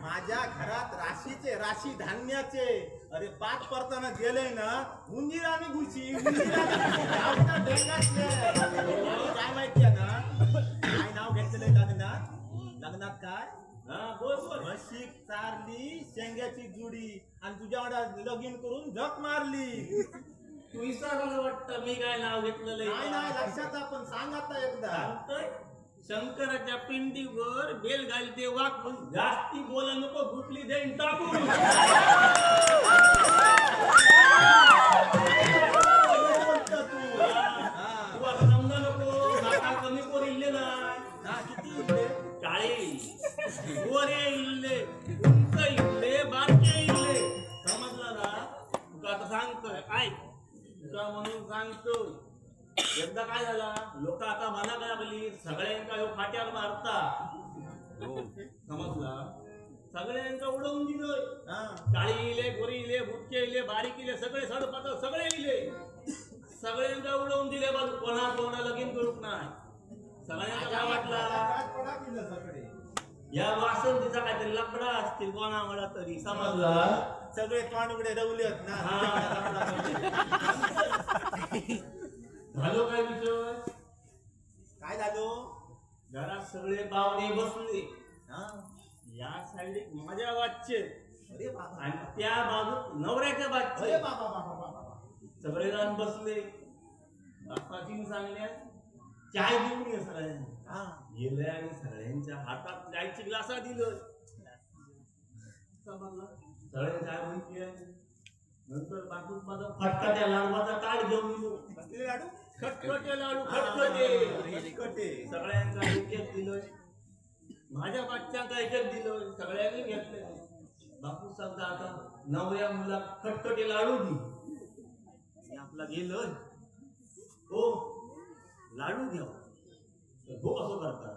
माझ्या घरात राशी धान्याचे अरे पाच परताना गेले ना उंदीर आणि घुशी काय माहितीये ना काय नाव घेतलेलं लग्नात काय म्हशी चारली शेंग्याची जुडी आणि तुझ्या लगीन करून झक मारली. तू विसरलं वाटतं मी काय नाव घेतलेलं नाही लक्षात आपण सांग आता एकदा. सांगतोय शंकराच्या पिंडीवर बेल घालते वाघ पण जास्ती बोला नको गुटली देईन टाकून. तू आता समजा नको नाका कमी कोर इल्ले नाही किती इल्ले काळे गोरे इल्ले उंच इल्ले बारके इल्ले समजला ना. तुका आता सांगतोय काय तुका म्हणून सांगतो. एकदा काय झाला लोक आता मना लागली सगळ्यांका फाट्यावर मारता समजला. सगळ्यांका उडवून दिलोय. काळी इले गोरी इले बुटके इले बारीक इले सगळे सडपात सगळे इले सगळ्यांका उडवून दिले बघ. कोणा लगीन करूक नाही. सगळ्यांका काय वाटला या वासंतीचा काहीतरी लफडा असतील कोणा म्हणा तरी समजला. सगळे तोंड उघडे रवलेत ना. झालो काय विषय काय झालो घरात सगळे पाहुणे बसले या साईड माझ्या वाटचे आणि त्या बाजू नवऱ्याच्या बाजूचे सगळे जण बसले. बापाची सांगल्या चाय देऊन ये सगळ्यांना गेले आणि सगळ्यांच्या हातात चायची ग्लासा दिलं. सगळे चाय म्हणते नंतर बाजूत माझा फटकाट्या लाडवाचा ताट घेऊन गेलो. लाडू खटखटे लाडू खटखटे सगळ्यांना एक एक दिलोय. माझ्या बाच्यांका एक एक दिलोय. सगळ्यांनी घेतले. बापू सांगता आता नवऱ्या मुला खटखटे लाडू दे. आपला गेलोय हो लाडू घ्या हो असं करता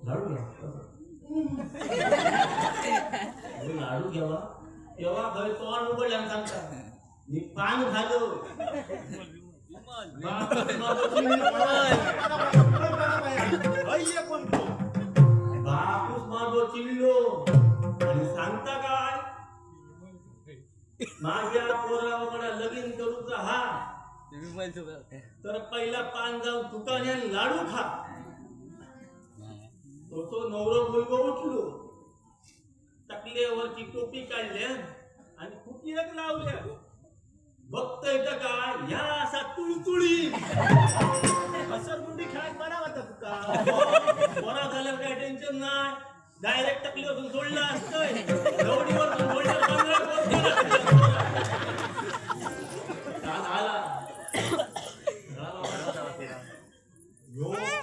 लाडू घ्या लाडू घ्यावा तेव्हा घरी तोंड उघडल्यानं सांगता मी पान खालो. बापूस माझो चिडलो आणि सांगता काय माझ्या पोराकडे लगीन करूचा हा तर पहिला पान जाऊन दुकान्यात लाडू खा. तो नवरो मुलगा उठलो टकल्यावरची टोपी काढल्या आणि फुकीत लावल्या. बघता येतं का या असा तुळतुळी घसरगुंडी खेळायला बरा होता तुका. बरा झाल्यावर काय टेन्शन नाही. डायरेक्ट टकलीवरून सोडलं असतंय दौडीवर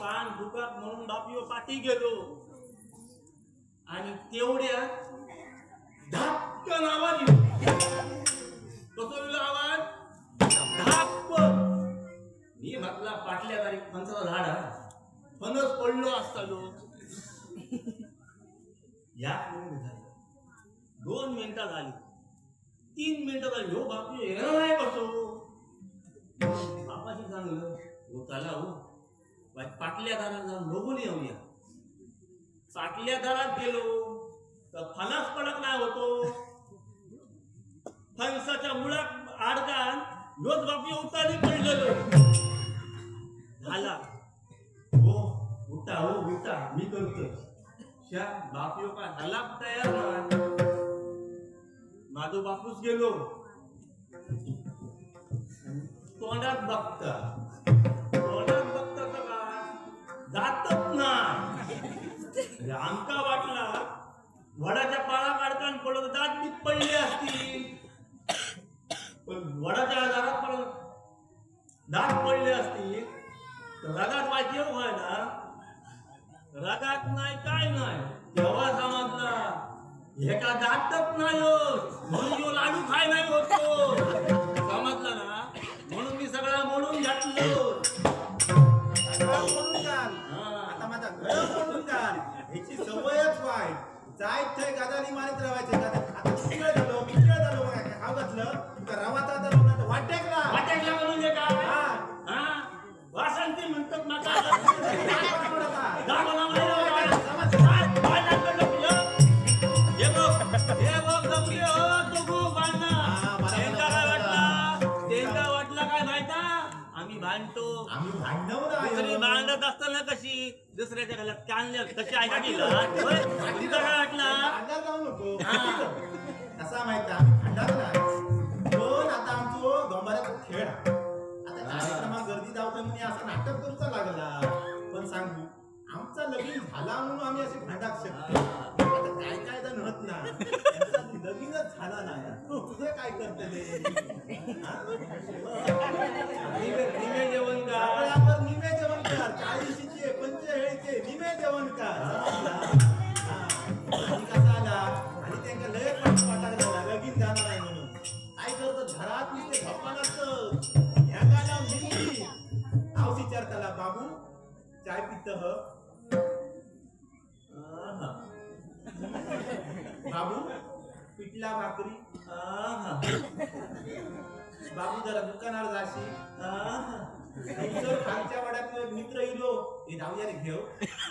कान दुखात म्हणून बापीवर पाठी गेलो आणि तेवढ्या धापकन आवाज कसं आवाज धापकन. मी म्हटला पाटल्या तारीख फणसाचा झाड फणस पडलो असतालो. या झाली 2 मिनिटं झाली 3 मिनिटं झाली. हो बापू येणार नाही कसो बापाशी सांगलं हो चला हो पाटल्या दारात जाऊन बघून येऊया. पाटल्या दारात गेलो तर फणस पडक नाही होतो. फणसाच्या मुळात आडकान रोज बापी उतारी पडलेलो. झाला हो उठा हो उठा मी करतो. बापी का झाला तयार नाही. माझो बापूस गेलो तोंडात बघता जातच नाही. आमका वाटला वडाच्या पाळा काढताना पडत दात बी पडले असतील पण वडाच्या दारात पडत दात पडले असतील तर रागात वाचेव व्हायला रागात नाही काय नाही. तेव्हा समजला एका दातच नाही म्हणून यो लाडू खाय नाही होतो. समजला ना म्हणून मी सगळा म्हणून घातलो. आता माझा घर पडून घाल ह्याची सवयच वाईट. जायत गादानी मारित राहायचे. आता झालो खाऊ घातलं समजलं का रवाचा तर लग्नात वाटेकला वाटेकला म्हणजे काय हा हा वासंती म्हणतात माका काय बनवलं का? दाखवला समजलं. आम्ही भांडव दुसरी ना भांडत असताना कशी दुसऱ्याच्या घरात कांद्या कशी ऐका गेला तुमचा काय वाटला अंदाज जाऊ नको हा. कसा माहिती अंदाज नाही पण आता आमचो डोंबाऱ्याचा खेळ हा. आता कार्यक्रमात गर्दी जाऊ म्हणजे असं नाटक करूचा लागला पण सांगू आमचा लगीन झाला म्हणून आम्ही असे भांडाक शकतो आता काय काय जण होत ना त्यांचा लगीनच झाला नाही तुझे काय करतले निमे जेवण का सगळ्यावर निमे जेवण कर 40चे 45चे निमे जेवण कर समजला? हा. आणि कसा आला आणि त्यांना लय वाटायला लागला लगीन जाणार नाही म्हणून काय करतो घरात नुसते गप्पा नसतं ह्यांगाला मिली आव विचारताला बाबू चाय पित बाबू पिठला भाकरी बाबू जरा दुकानावर जाशी जर खालच्या वाड्यात मित्र येलो हे जाऊया रे घेऊ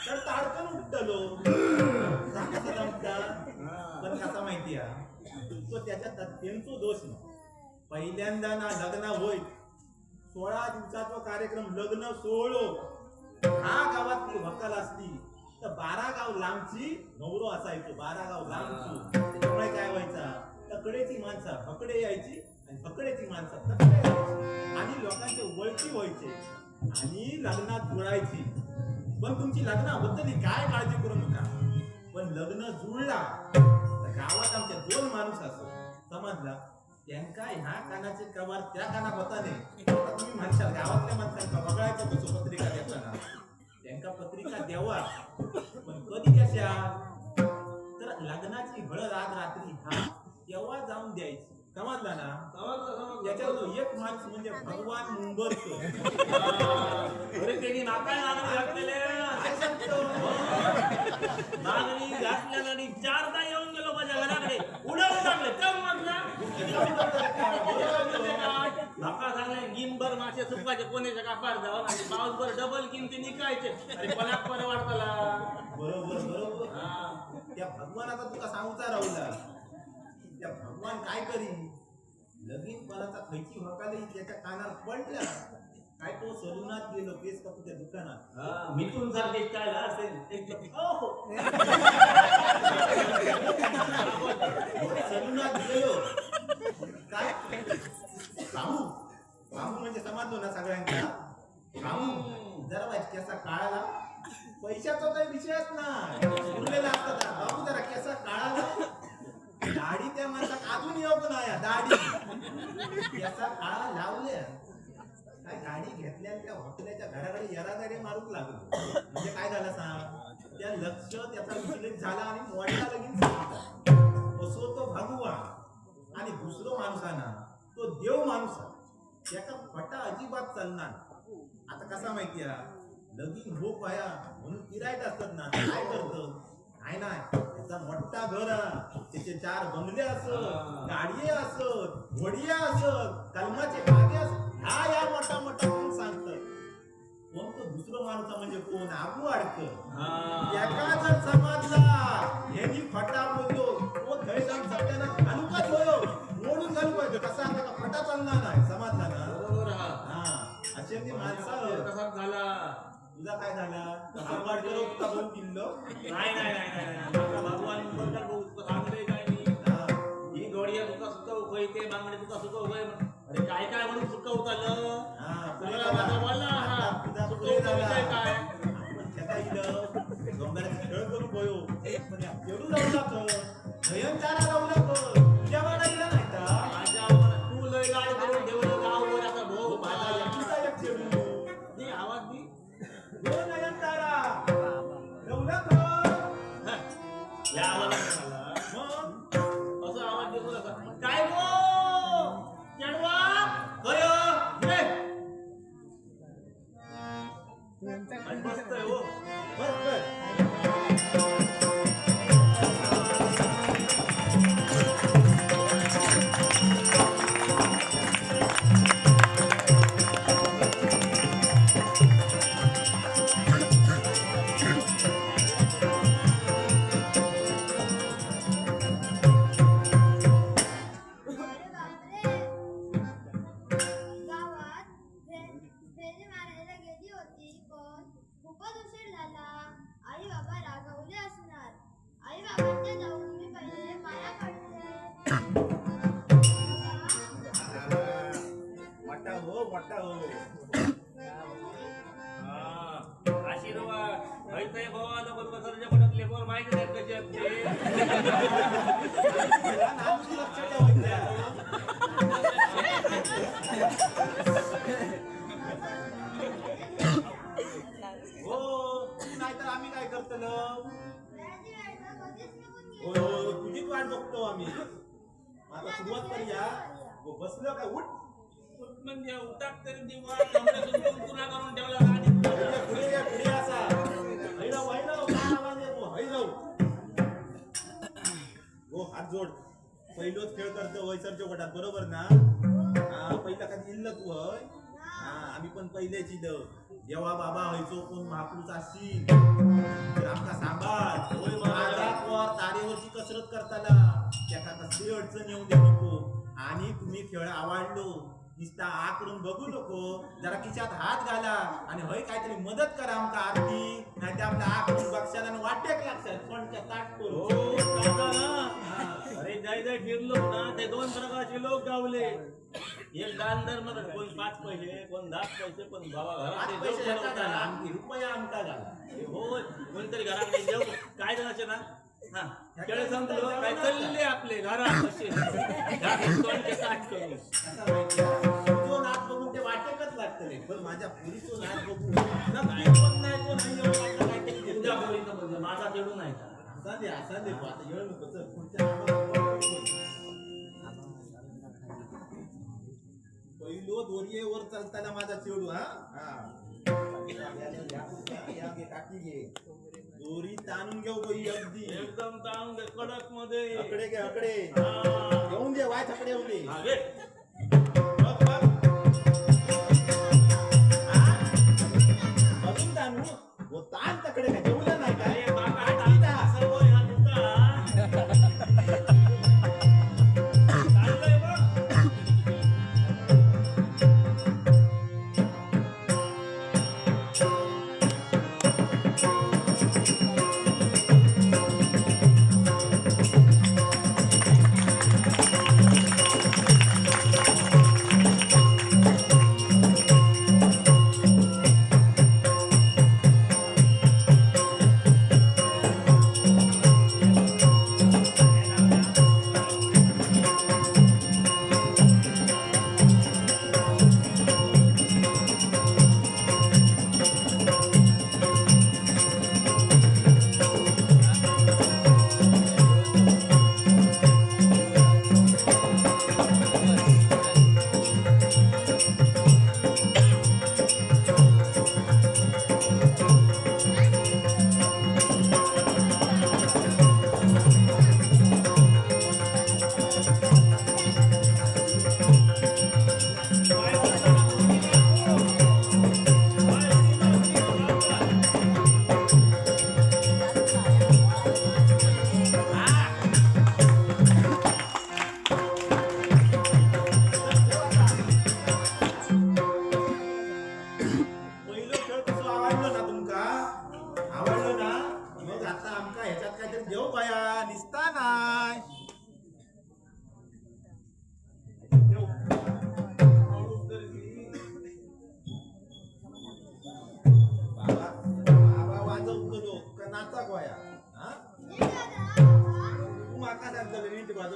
तर ताडकन उठलो कसा जमता पण कसा माहिती तो त्याच्या त्यांचो दोष नाही पहिल्यांदा ना लग्न होय 16 दिवसाचा कार्यक्रम लग्न सोहळो हा गावातली वकाल असती तर 12 गाव लांबची नवरो असायचो 12 गाव लांबची त्यामुळे काय व्हायचा तकडेची माणसं फकडे यायची आणि फकडेची माणसं तकडे यायची आणि लोकांचे ओळखी व्हायचे आणि लग्नात जुळायची पण तुमची लग्न होतली काय काळजी करू नका पण लग्न जुळला तर गावात आमच्या 2 माणूस असो समजला त्यांका ह्या कानाचे कवार त्या काना होताने तुम्ही म्हणशाल गावातल्या माणसांका बघायचं कसो पत्रिका देताना त्यांका पत्रिका द्यावा पण कधी कशा तर लग्नाची हळद आज रात्री हा तेव्हा जाऊन द्यायची समजला ना त्याच्यावर एक माणूस म्हणजे भगवान मुंबरकर अरे त्यांनी नाकाय नागरी घातलेले काय सांगतो नागरी घातल्या आणि 4दा येऊन गेलो माझ्या घराकडे उडवून टाकले तर नाका सांगले गिंबर मासे सुपाचे कोणाच्या कापार जाऊन आणि पाऊसभर डबल किमती निकायचे अरे पलाक परवडतला बरोबर बरोबर त्या भगवानाचा तुका सांगता राहुला त्या भगवान काय करी लगीन पणाचा खैची हकाली त्याच्या कानात पडला काय तो सलूनात गेलो केस कापूच्या दुकानात मिथून सारखे काय असेल सलूनात गेलो काय बाबू बाबू म्हणजे समजलो ना सगळ्यांना बाबू जरा वाईट केसा काळाला पैशाचा काही विषयच नाही उरलेला असतात बाबू जरा केसा काळाला दाढी त्या माणसाक अजून योग नाही दाढी केसा काळा लावल्या काय गाडी घेतल्या त्या हॉटेलच्या घराकडे यरादारी मारूक लागलो म्हणजे काय झालं सांग त्या लक्ष त्याचा विचलित झाला आणि मोठा लगीन सांगितला असो तो भगवान आणि दुसरो माणसाना तो देव माणूस त्याचा फटा अजिबात चालणार आता कसा माहितीये लगीन हो पाया म्हणून किरायत असतात ना काय करतो नाही त्याचा मोठा घर त्याचे 4 बंगले असत गाडये असत घोडिया असत कलमाचे बागे असत हा या मोठा मोठा कोण सांगत कोण तो दुसरं माणूस म्हणजे कोण आबू अडक एका जर समाजला यांनी फटा बोलतो तो थैसान सत्याना घालूकच होयो मोडून घालू पाहिजे कसा आता फटा चालणार नाही समाजला ना बरोबर असे ती माणसं कसा झाला तुझा काय झाला आंबाड करो तुझा 2 किल्लो नाही भगवान बोलता सांगले काय मी ही घोडिया तुका सुकव होय ते बांगडे तुका सुकव होय अरे काय काय म्हणून सुकवतालं सुकवता विषय काय आपण खेळायला डोंगराची खेळ करू बोयो पण या खेळू लावला भयंकर लावला तुझ्या वाडायला नाही का माझ्या तू लय लाड करून ठेवलं गाववर आता भाऊ माझा एकटीचा एक खेळू ती आवाज दी हो नयनतारा लावला या आवाज मग असं आवाज देतो नका काय गो चढवा गयो मस्त आहे हो बस नामची लक्ष ठेवायचं. हो नाहीतर आम्ही काय करतलो हो तुझीच वाट बघतो आम्ही. आता सुरुवात करूया. हो, बसलो काय उठ म्हणजे उठाक तरी दिवा पुन्हा करून ठेवला आणि पुढे असा हैराव काय आवाज येतो हैराव. हो हात जोड. पहिलोच खेळ करतो वैसरच्या गटात बरोबर ना. हा पहिला कधी इल्ल तू होय. हा आम्ही पण पहिलेच इल्ल जेव्हा बाबा व्हायचो कोण महापुरुष असशील तर आमका सांभाळ. माझा वर तारेवरची कसरत करताना त्याका कसली अडचण येऊ दे नको. आणि तुम्ही खेळ आवडलो नुसता आ करून बघू नको. जरा खिशात हात घाला आणि होय काहीतरी मदत करा आमका आरती. नाही ते आपला आ करून बघशाल आणि वाटेक लागशाल कोणत्या ताट करू. अरे जाय जाय फिरलो ना ते दोन प्रकारचे लोक गावले. एक दान धर्म कोण 5 पैसे कोण 10 पैसे कोण बाबा घरात रुपया आमका घाला. हो कोणतरी घरात जेव काय जणाचे ना हा खेळ संपलो काय चालले आपले घरात असे ताट करून. तो नाच बघून ते वाटेकच लागतले पण माझ्या पुरीचो नाच बघून नक्की कोण नाही कोण नाही वाटलं काहीतरी तुझ्या पोरीचं म्हणजे माझा चढू नाही का. असा दे आता येळ नको चल पुढच्या पहिलो दोरीवर चालताना माझा चेडू हा काकी घे दोरी ताणून घेऊ बाई अगदी एकदम ताणून दे कडक मध्ये. अकडे घे अकडे येऊन दे वाय छकडे येऊन दे. बघ बघ अजून ताणू वो ताण तकडे काय जेवलं नाही काय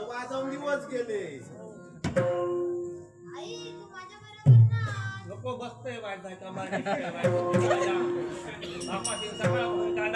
वाजवून दिवस गेले. नको बसतोय वाट नाही का सगळं काढ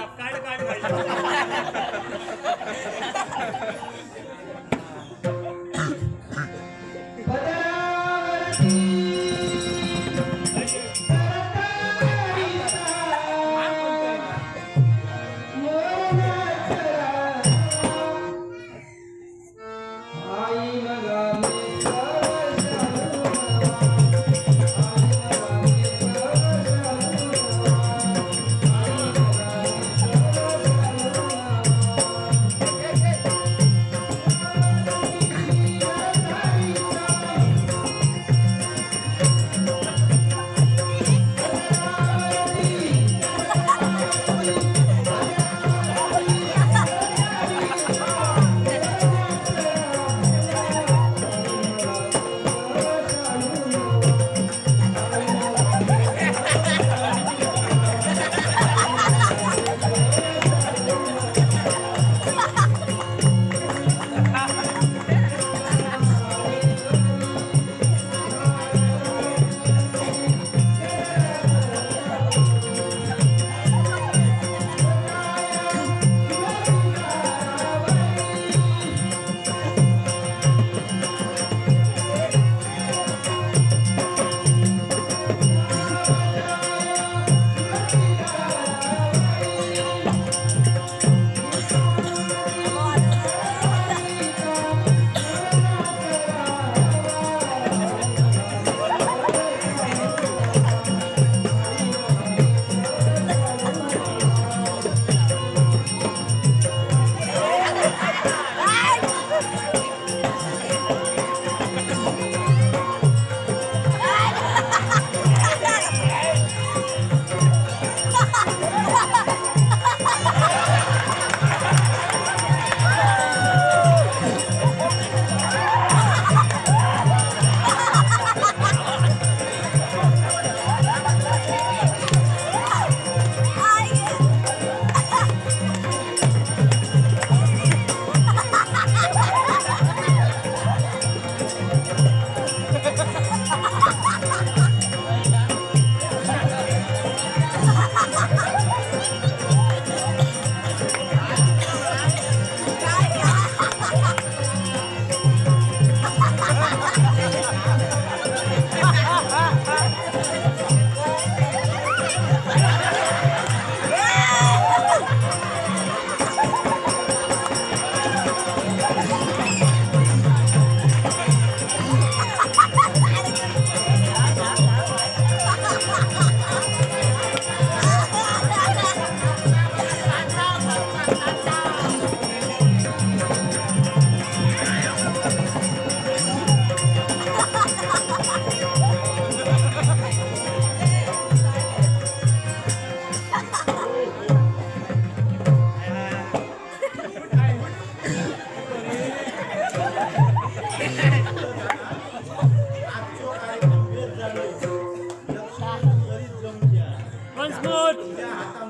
तुझ्या हातान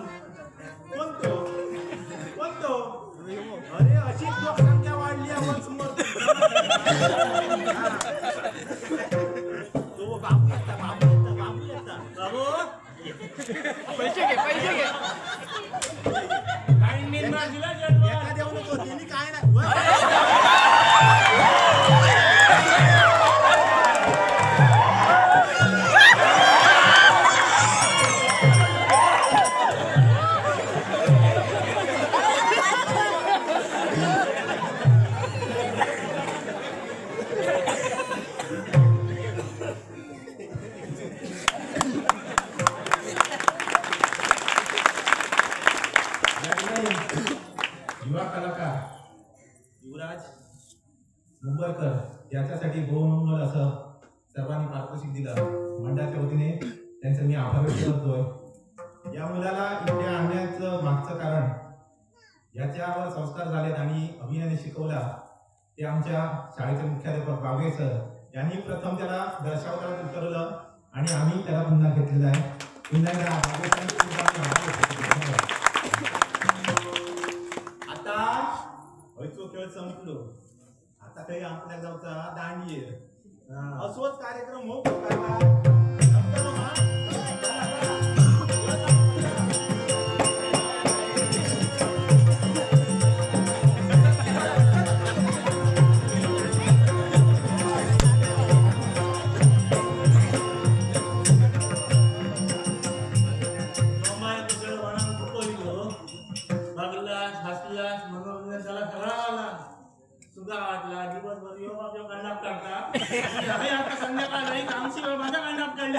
कोणतो कोणतो अरे अशी लोकसंख्या वाढली आहे once more. तो बाबू येता बाबू पैसे घे काही निर्माण दिला जन्म एका देऊ नको तिने काय नाही युवा कलाकार युवराज मुंबईकर याच्यासाठी बहुमंगल असं सर्वांनी पारितोषिक दिलं. मंडळाच्या वतीने त्यांचं मी आभार व्यक्त करतोय. या मुलाला इकडे आणण्याचं मागचं कारण याच्यावर संस्कार झालेत आणि अभिनयाने शिकवला ते आमच्या शाळेचे मुख्याध्यापक बागवे सर यांनी प्रथम त्याला दर्शवताना उतरवलं आणि आम्ही त्याला पुन्हा घेतलेलं आहे. पुन्हा एकदा बागवे सरांचे खूप आम्ही आभार व्यक्त करतो. धन्यवाद. आता हयचो खेळ संपलो आता काही आपल्या गावचा दांडी आहे असोच कार्यक्रम हो दिवसभर योग आपल्या कांडाप काढता आता संध्याकाळ नाही आमची माझा कांडाप काढली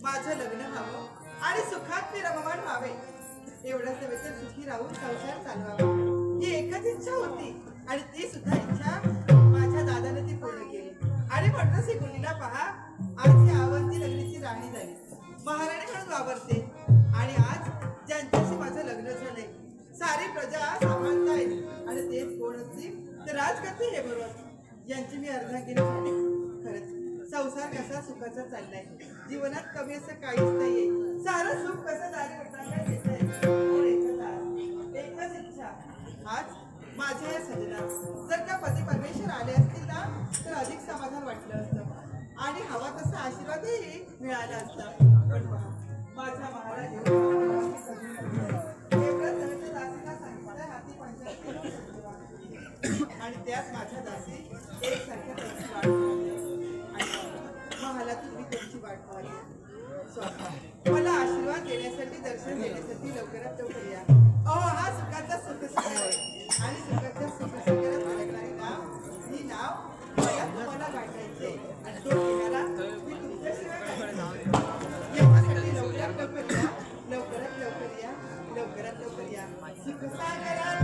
माझं लग्न व्हावं आणि सुखात मी रममाण व्हावे, एवढंच नव्हे तर सुखी राहून संसार चालवावा ही एकच इच्छा होती आणि ती सुद्धा इच्छा माझ्या दादाने ती पूर्ण केली. आणि म्हणूनच ही मुलीला पहा, आज ही आवडती लग्नाची राणी झाली, महाराणी म्हणून वावरते. आणि आज ज्यांच्याशी माझं लग्न झालंय सारी प्रजा सांभाळतायत आणि तेच कोण असतील तर राजकर्ते हे बरोबर यांची मी अर्धांगिनी झाली. खरंच संसार कसा सुखाचा चाललाय, जीवनात कमी असं काहीच नाहीये, सारं सुख कसं दारी वाटायला येतंय. एकच इच्छा, आज माझ्या या सजनात जर का पती परमेश्वर आले असतील ना तर अधिक समाधान वाटलं असतं आणि हवा तसा आशीर्वादही मिळाला असता. पण पहा, माझ्या महाराज एवढं सहज दासीला सांगितलं हाती पंचायत आणि त्यात माझ्या दासी एकसारख्या त्यांची वाट पाहते आणि महालातून मी त्यांची वाट पाहते. स्वतः मला आशीर्वाद देण्यासाठी दर्शन देण्यासाठी लवकरात लवकर या. अहो हा सुखाचा सुखसागर आहे आणि सुखाच्या सुखसागरात लागणारी नाव ही नाव मला तुम्हाला वाटायचे आणि तो किनारा मी तुमच्याशिवाय वाटायचे. याच्यासाठी लवकरात लवकर या, लवकरात लवकर या, लवकरात लवकर या. सुखसागरात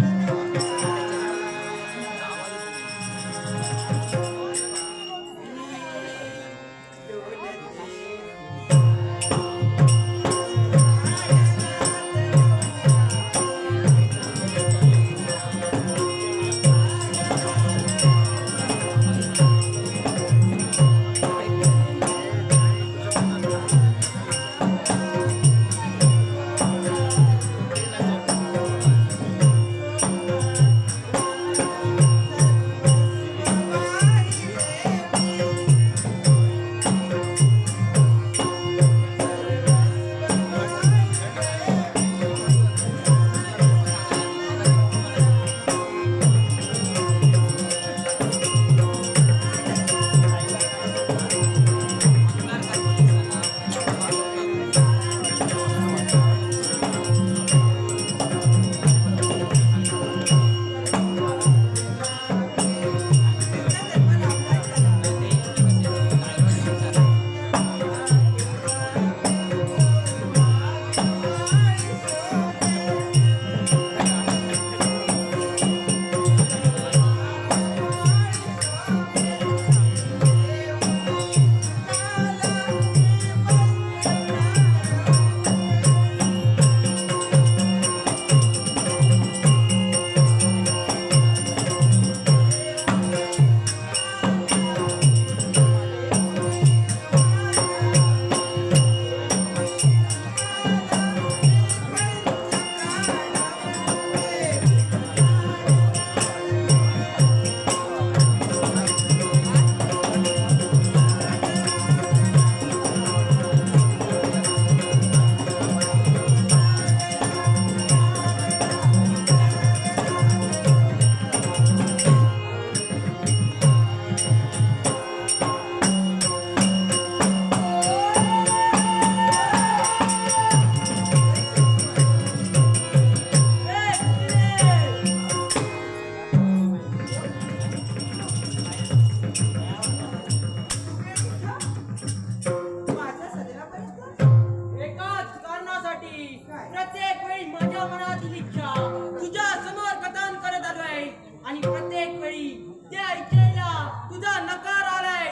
माझ्या सदनापर्यंत एकाच कारणासाठी काय? प्रत्येक वेळी माझ्या मनातील इच्छा तुझ्या समोर कथन करत आलोय आणि प्रत्येक वेळी त्या इच्छेला तुझा नकार आलाय.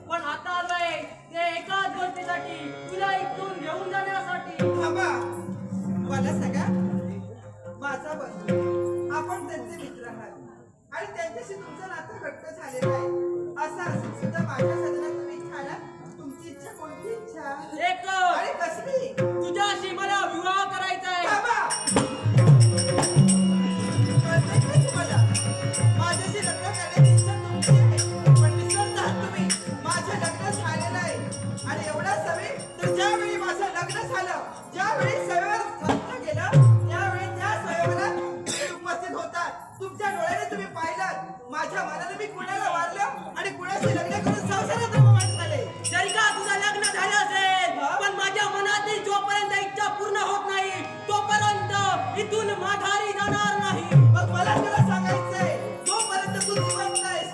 पण आता आलोय ते एकाच गोष्टीसाठी, तुला इथून घेऊन जाण्यासाठी. थांबा, मला सांगा, माझा बंधू आपण त्यांचे मित्र आहात आणि त्यांच्याशी तुमचं नातं घट्ट झालेलं आहे. असं असून सुद्धा माझ्या सदनात तुम्ही इच्छा आला. तुमची इच्छा कोणती इच्छा? एक अरे कसली? तुझ्याशी मला विवाह करायचा आहे. थांबा. कळतंय का तुम्हाला? माझ्याशी लग्न करण्याची इच्छा तुमची आहे, पण विसरत आहात तुम्ही. माझं लग्न झालेलं आहे आणि एवढा सवे तर ज्यावेळी माझं लग्न झालं, ज्यावेळी सवेवर घातलं गेलं, त्यावेळी त्या सवेला तुम्ही उपस्थित होतात. तुमच्या डोळ्याने तुम्ही पाहिलं. माझ्या मनाने मी कुणाला वारलं आणि कुणाशी लग्न करून संसारात रममाण झाले. जरी का तुझं लग्न झालं असेल, पण माझ्या मनातील जोपर्यंत इच्छा पूर्ण होत नाही तोपर्यंत इथून माघारी जाणार नाही. मग मला तुला सांगायचंय, जोपर्यंत तू जिवंत आहेस,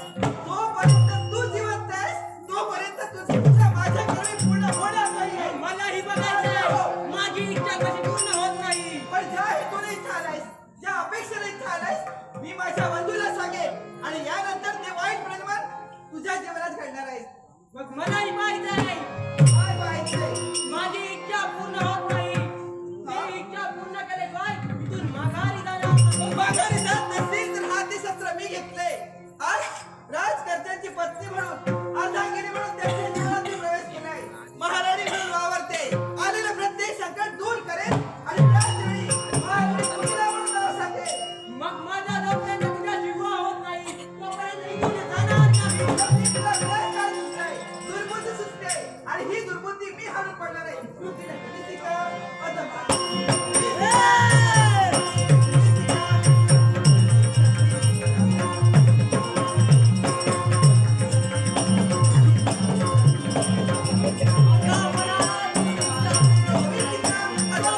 जोपर्यंत तू जिवंत आहेस, तोपर्यंत तुझी इच्छा माझ्याकडे पूर्ण होणार नाहीये. मलाही बघायचंय माझी इच्छा कशी पूर्ण होत नाही. पण ज्या हेतूने इच्छा आलायस, ज्या अपेक्षेने इच्छा आलायस, मी माझ्या बंधूला सांगेन आणि यानंतर ते वाईट परिणाम तुझ्या जीवनात घडणार आहेस. मग मलाही पाहिजे काय पाहायचंय? माझी इच्छा पूर्ण होत नाही. मी इच्छा पूर्ण केल्याशिवाय इथून माघारी जाणार नाही. माघारी जात नसतील तर हाती शस्त्र मी घेतले. आज राजकर्त्यांची पत्नी म्हणून, अर्धांगिनी म्हणून त्यांच्या जीवनात मी प्रवेश केलाय. महाराणी म्हणून वावरते. आलेलं प्रत्येक संकट दूर करेन आणि त्याच वेळी महाराणी तुझीला म्हणून नाव सांगेन. मग माझा जोपर्यंत तुझ्याशी विवाह होत नाही तोपर्यंत इथून जाणार नाही. मी तुला विनाशकाळ सुचते, दुर्बुद्धी सुचते आणि ही दुर्बुद्धी मी हाणून पडणार आहे. तू तिला किती शिका, अथवा माझ्या मनात इच्छा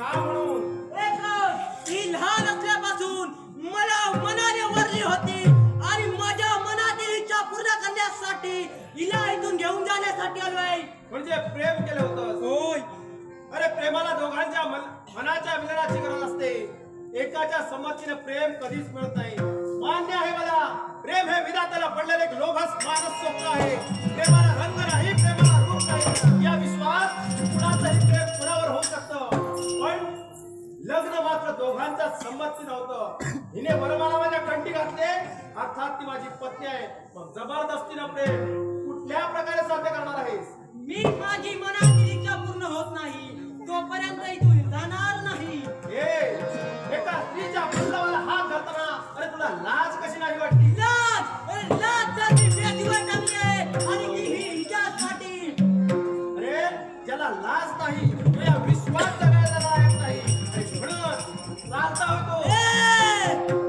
का म्हणून एकच ही लहान असल्यापासून मला मनाने वरली होती आणि माझ्या मनातील इच्छा पूर्ण करण्यासाठी हिला इथून घेऊन जाण्यासाठी आलोय. म्हणजे प्रेम केलं होतं. होय. अरे प्रेमाला दोघांच्या मनाच्या मिलनाची गरज असते. एकाच्या संमतीने प्रेम कधीच मिळत नाही. मान्य आहे मला, प्रेम हे विधात्याला पडलेले एक लोभस मानस स्वप्न आहे. प्रेमाला रंग नाही, प्रेमाला रूप नाही. या विश्वात कुणाचंही प्रेम कुणावर होऊ शकतं, पण लग्न मात्र दोघांच्या संमती नव्हतं. हिने बरोबर माझ्या कंठी घातले, अर्थात ती माझी पत्नी आहे. मग जबरदस्तीनं प्रेम कुठल्या प्रकारे साध्य करणार आहेस? मी माझी मनातील इच्छा पूर्ण होत नाही तोपर्यंत इथून जाणार नाही. एका स्त्रीच्या पल्लवाला हात घालताना अरे तुला लाज कशी नाही वाटली? लाज तर मी बेजीवर टाकली आहे आणि ती ही हिच्यासाठी. अरे ज्याला लाज नाही तो या विश्वात जगायला लायक नाही. आणि म्हणून चालता होतो.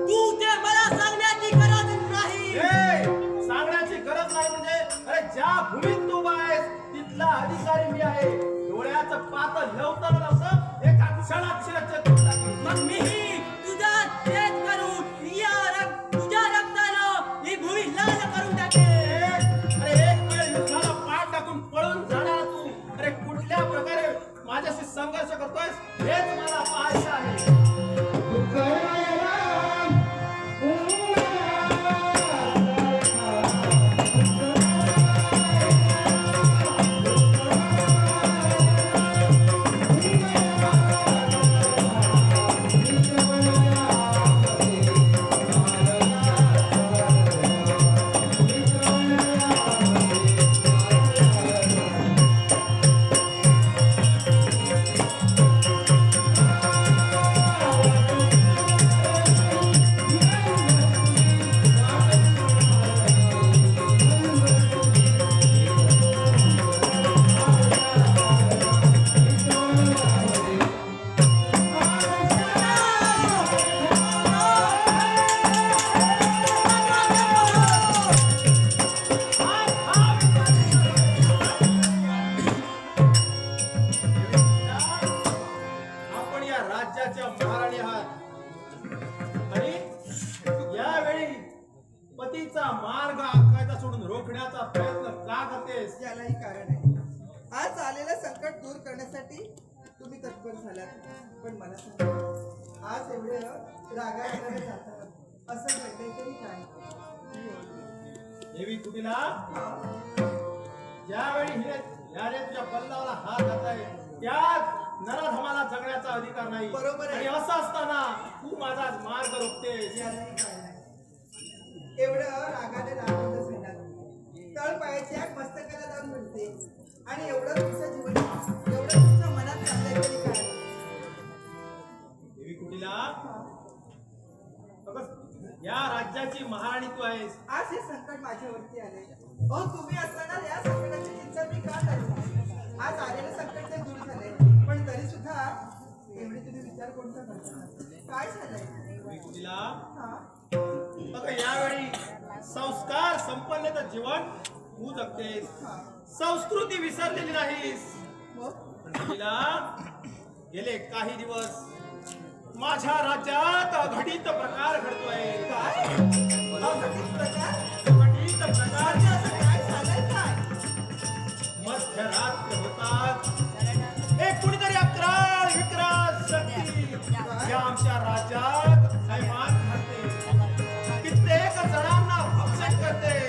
तू ते मला सांगण्याची गरज नाही. सांगण्याची गरज नाही म्हणजे अरे ज्या भूमीत तू उभा आहेस तिथला अधिकारी मी आहे. डोळ्याचं पात लवतं एका क्षणाक्षराचे तोड टाकली. मग मीही तुझा छेद करून तुझ्या रक्तानं ही भूमी लाल करून टाकेल. अरे एक वेळ युद्धाला पाठ टाकून पळून जाणार तू. अरे कुठल्या प्रकारे माझ्याशी संघर्ष करतोयस हेच मला पाहायचं आहे. आपण या राज्याच्या महाराणी आहात आणि यावेळी पतीचा मार्ग आखायचा सोडून रोखण्याचा प्रयत्न का करतेस? यालाही कारण आहे. आज आलेलं संकट दूर करण्यासाठी तुम्ही तत्पर झालात, पण मला सांगा, आज एवढं रागाने जाताना असं घडलंय तरी काय? देवी कुटीला ज्यावेळी याने तुझ्या पल्लावाला हात घातलाय त्यात नराधमाला जगण्याचा अधिकार नाही. बरोबर आहे. आणि असं असताना तू माझा मार्ग रोखतेस. यालाही कारण आहे. एवढं रागाने रागवतच येणार. तळ पायाची आग मस्तकाला जाऊन म्हणते आणि एवढं तुमचं जीवन एवढं तुमच्या मनात चाललंय तरी काय? देवी कुटीला बघ, या राज्याची महाराणी तू आहेस. आज हे संकट माझ्यावरती आले. तुम्ही असताना या संकटाची चिंता मी का करू? आज आलेलं संकट ते दूर झाले, पण तरी सुद्धा एवढे तुम्ही विचार कोणता करता? काय झालंय? देवी कुटीला हा? बघ, यावेळी संस्कार संपन्नता जीवन तू जगतेस. संस्कृती विसरलेली नाहीस. मग? पण तिला गेले काही दिवस माझ्या राज्यात अघटित प्रकार घडतोय. काय? अघटित प्रकार? अघटित प्रकार असं काय झालंय काय? मध्यरात्र होतात एक कुणीतरी अक्राळ विक्राळ शक्ती या आमच्या राज्यात हैमान घालते. कित्येक जणांना भक्षण करते.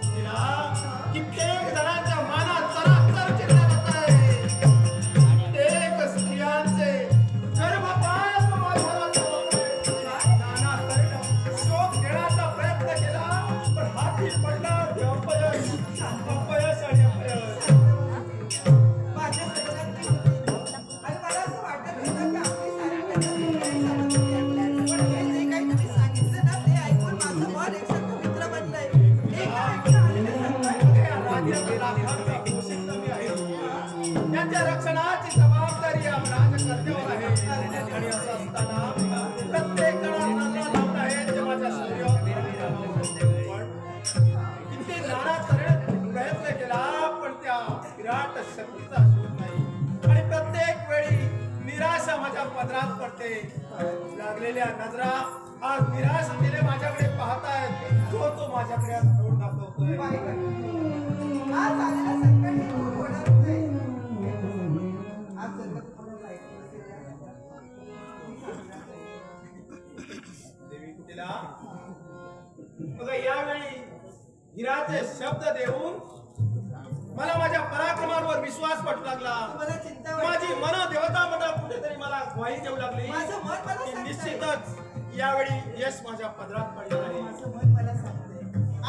तिला कित्येक जणांच्या मानात चराचर चिरल्या जात आहे. कित्येक स्त्रियांचे गर्भपात माझ्यावर होतोय. नाना तऱ्हेनं शोक देण्याचा प्रयत्न केला, पण हाती पडला ते अपयश. अपयश आणि अपयश. माझ्या सदनात मी होते. आणि मला असं वाटत होतं की आपली सारी मेहनत तुम्ही समजली. पण हे जे काही तुम्ही सांगितलं ना ते ऐकून माझं मन एकसारखं मित्र बनलंय. एका आलेलं संकट या राज्याच्या लाखांचा पोषक कमी आहे. त्यांच्या रक्षणाची जबाबदारी या राजकर्त्यावर आहे. आणि असं असताना प्रत्येक जणांना लावणं आहे ते माझ्या शरीरावर पण किती नाना तऱ्हेने प्रयत्न केला, पण त्या विराट शक्तीचा शोध नाही. आणि प्रत्येक वेळी निराशा माझ्या पदरात पडते. लागलेल्या नजरा आज निराशतेने माझ्याकडे पाहतायत. तो माझ्याकडे आज तोंड दाखवतोय. वाईट वाटतं. आज आलेलं संकट हे दूर होणारच नाही. आज जगत मला वाईट देवी कुटीला बघा यावेळी हिराचे शब्द देऊन मला माझ्या पराक्रमांवर विश्वास पटू लागला. मला चिंता माझी वाटते. मन देवता म्हणा कुठेतरी मला ग्वाही देऊ लागली माझं मन मला की सांगतंय. निश्चितच यावेळी यश माझ्या पदरात पडणार आहे. माझं मन मला सांगते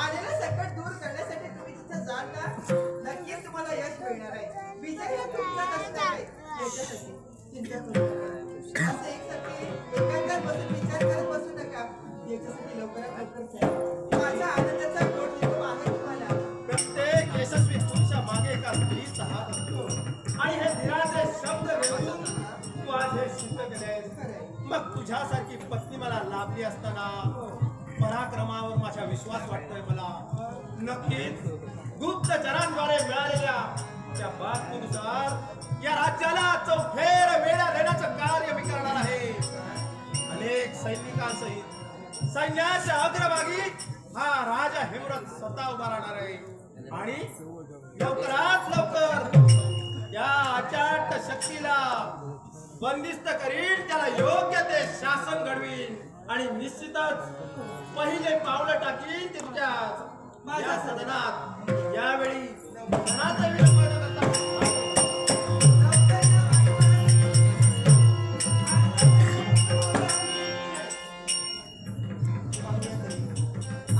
आलेलं संकट दूर करण्यासाठी तुम्ही तिथं जाल ना, नक्कीच तुम्हाला यश मिळणार आहे. विजय हा तुमचाच असणार आहे. याच्यासाठी चिंता करू नका. असं एकसारखे एकांतात बसून विचार करत बसू नका. याच्यासाठी लवकरात लवकर चला. माझ्या आनंदाचा गोड निरोप आहे तुम्हाला. प्रत्येक यशस्वी पुरुषा मागे एका स्त्रीचा हात असतो आणि हे धीराचे शब्द घेऊन तू आज हे सिद्ध केलेस. खरंय. मग तुझ्यासारखी पत्नी मला लाभली असताना पराक्रमावर माझा विश्वास वाटतोय मला. नक्कीच गुप्तचरांद्वारे मिळालेल्या त्या बातमीनुसार या राज्याला चौफेर वेढा देण्याचं कार्य मी करणार आहे. अनेक सैनिकांसहित सैन्याच्या अग्रभागी हा राजा हेमरथ स्वतः उभा राहणार आहे आणि लवकरात लवकर या अचाट शक्तीला बंदिस्त करीन. त्याला योग्य ते शासन घडवीन आणि निश्चितच पहिले पावलं टाकीन ते तुझ्या माझ्या सदनात. यावेळी सदनाचा विलंब न करता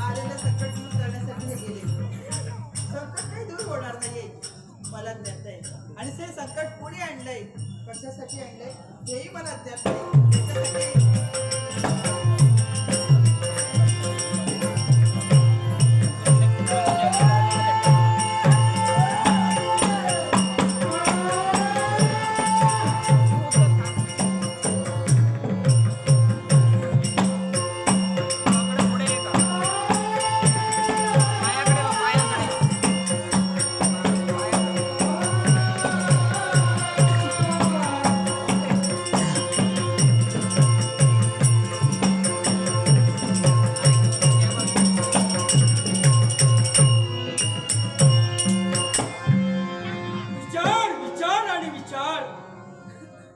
आलेलं संकट दूर करण्यासाठी हे गेले. संकट काही दूर होणार नाहीये मला ज्ञात आहे. आणि ते संकट कोणी आणलंय, कशासाठी आणलंय हेही मला ज्ञात आहे. त्याच्यासाठी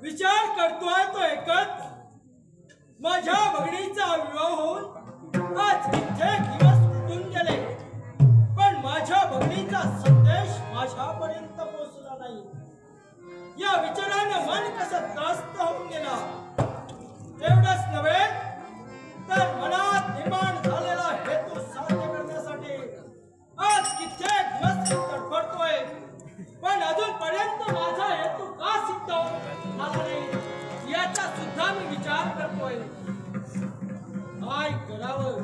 विचार करतोय तो एकच, माझ्या बहिणीचा विवाह होऊन आज कित्येक दिवस उठून गेले, पण माझ्या बहिणीचा संदेश माझ्यापर्यंत पोहोचला नाही. या विचाराने मन कसं त्रस्त होऊन गेला. एवढंच नव्हे तर मनात निर्माण झालेला हेतू साध्य करण्यासाठी आज कित्येक दिवस तडफडतोय, पण अजूनपर्यंत माझा हेतू का सिद्ध झाला नाही याचा सुद्धा मी विचार करतोय. काय करावं?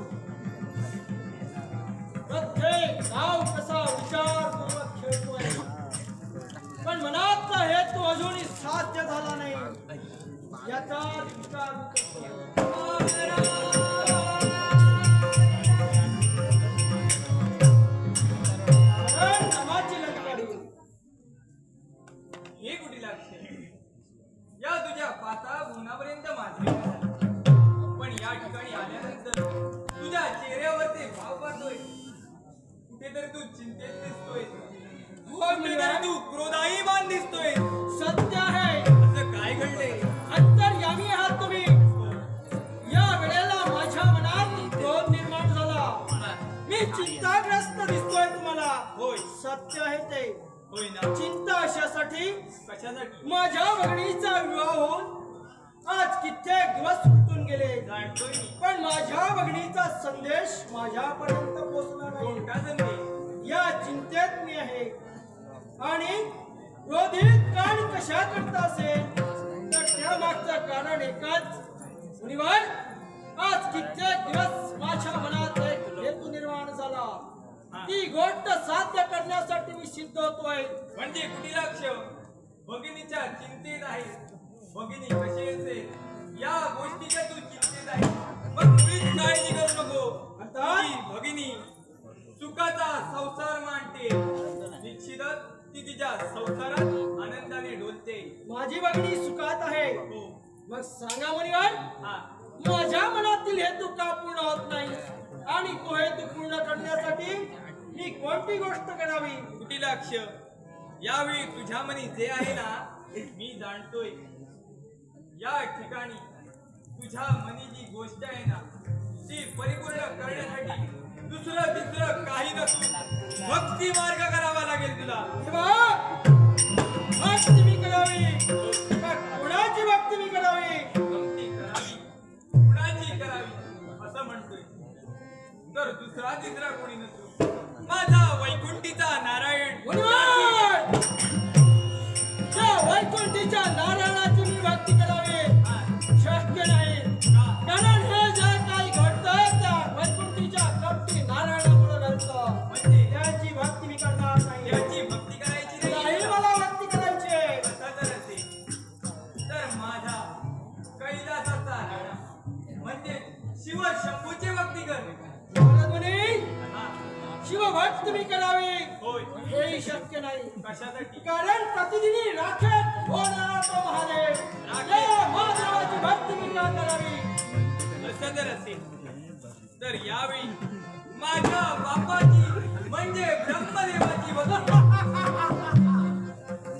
प्रत्येक गाव कसा विचारपूर्वक खेळतोय, पण मनातला हेतू अजूनही साध्य झाला नाही याचा विचार करतोय. नामाची लटकडी हे कुठे लागते या तुझ्या पाता गुणापर्यंत माझे पण या ठिकाणी आल्यानंतर तुझ्या चेहऱ्यावर ते भाव पाहतोय. कुठेतरी तू चिंतेत दिसतोय, कुठेतरी तू क्रोधाईमान दिसतोय. सत्य आहे. असं काय घडले? अंतर्यामी आहात तुम्ही. या वेळेला माझ्या मनात क्रोध निर्माण झाला. मी चिंताग्रस्त दिसतोय तुम्हाला. होय, सत्य आहे ते. होय ना. चिंता अशासाठी कशासाठी? माझ्या बहिणीचा विवाह होऊन आज कित्येक दिवस सुटून गेले, जाणतोय मी. पण माझ्या बहिणीचा संदेश माझ्यापर्यंत पोहोचला नाही. कोणता संदेश? या चिंतेत मी आहे. आणि क्रोधित कारण कशा करता असेल तर त्या मागचं कारण एकच. मुनिवर, आज कित्येक दिवस माझ्या मनात एक हेतू निर्माण झाला. ती गोष्ट साध्य करण्यासाठी मी सिद्ध होतोय. म्हणजे कुठे लक्ष? भगिनीच्या चिंतेत आहे. भगिनी कशी असेल या गोष्टीच्या तू चिंतेत आहे. मग मुळीच काळजी करू नको. ती भगिनी सुखाचा संसार मांडते. निश्चितच ती तिच्या संसारात आनंदाने डोलते. माझी बहिणी सुखात आहे. हो, मग सांगा मुनिवर, हा माझ्या मनातील हेतू का पूर्ण होत नाही आणि तो हेतू पूर्ण करण्यासाठी मी कोणती गोष्ट करावी? कुटिलाक्ष, यावेळी तुझ्या मनी जे आहे ना मी जाणतोय. या ठिकाणी तुझ्या मनी जी गोष्ट आहे ना ती परिपूर्ण करण्यासाठी दुसरं तिसरं काही नसून भक्ती मार्ग करावा लागेल तुला. तेव्हा भक्ती मी करावी का कोणाची भक्ती मी करावी? भक्ती करावी, कुणाची करावी असं म्हणतोय तर दुसरा तिसरा कोणी नसून माझा वैकुंठीचा नारायण. मुनिवर, त्या वैकुंठीच्या नारायणाची मी भक्ती करावी शक्य नाही. कारण हे जे काही घडतंय त्या वैकुंठीच्या कपटी नारायणामुळे घडतं. म्हणजे त्याची भक्ती मी करणार नाही. याची भक्ती करायची नाही नाही. मला भक्ती करायची आहे. असं जर असेल तर माझा कैलासाचा राणा म्हणजे शिव शंभूची भक्ती कर. महाराज म्हणे, हा, शिवभक्ती मी करावी होय. हेही शक्य नाही. कशासाठी? कारण प्रतिदिनी राखेत होणारा तो महादेव, राखेत. या महादेवाची भक्ती मी का करावी? असं जर असेल तर यावेळी माझ्या बापाची म्हणजे ब्रह्मदेवाची भक्ती.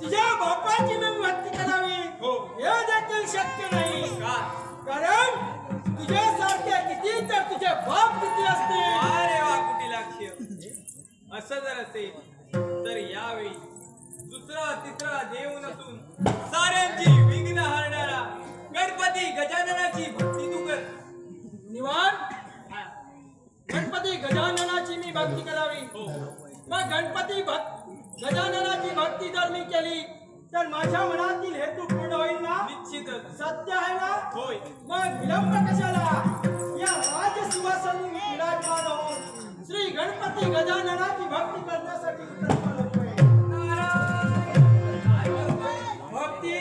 तुझ्या बापाची मी भक्ती करावी हो. हे देखील शक्य नाही. का? कारण तुझ्यासारखे किती तर तुझे बाप किती असतील. अरे वा कुटिलाक्ष, असं जर असेल तर यावेळी दुसरा तिसरा देव नसून साऱ्यांची विघ्न हरणारा गणपती गजाननाची भक्ती तू कर. निवान, हा, गणपती गजाननाची मी भक्ती करावी. हो. मग गजाननाची भक्ती जर मी केली तर माझ्या मनातील हेतू पूर्ण होईल ना? निश्चितच. सत्य आहे ना? होय. मग विलंब कशाला? या राजसिंहासनी मी विराजमान होऊन श्री गणपती गजाननाची भक्ती करण्यासाठी तत्पर होतोय. काय बोलतोय? भक्ती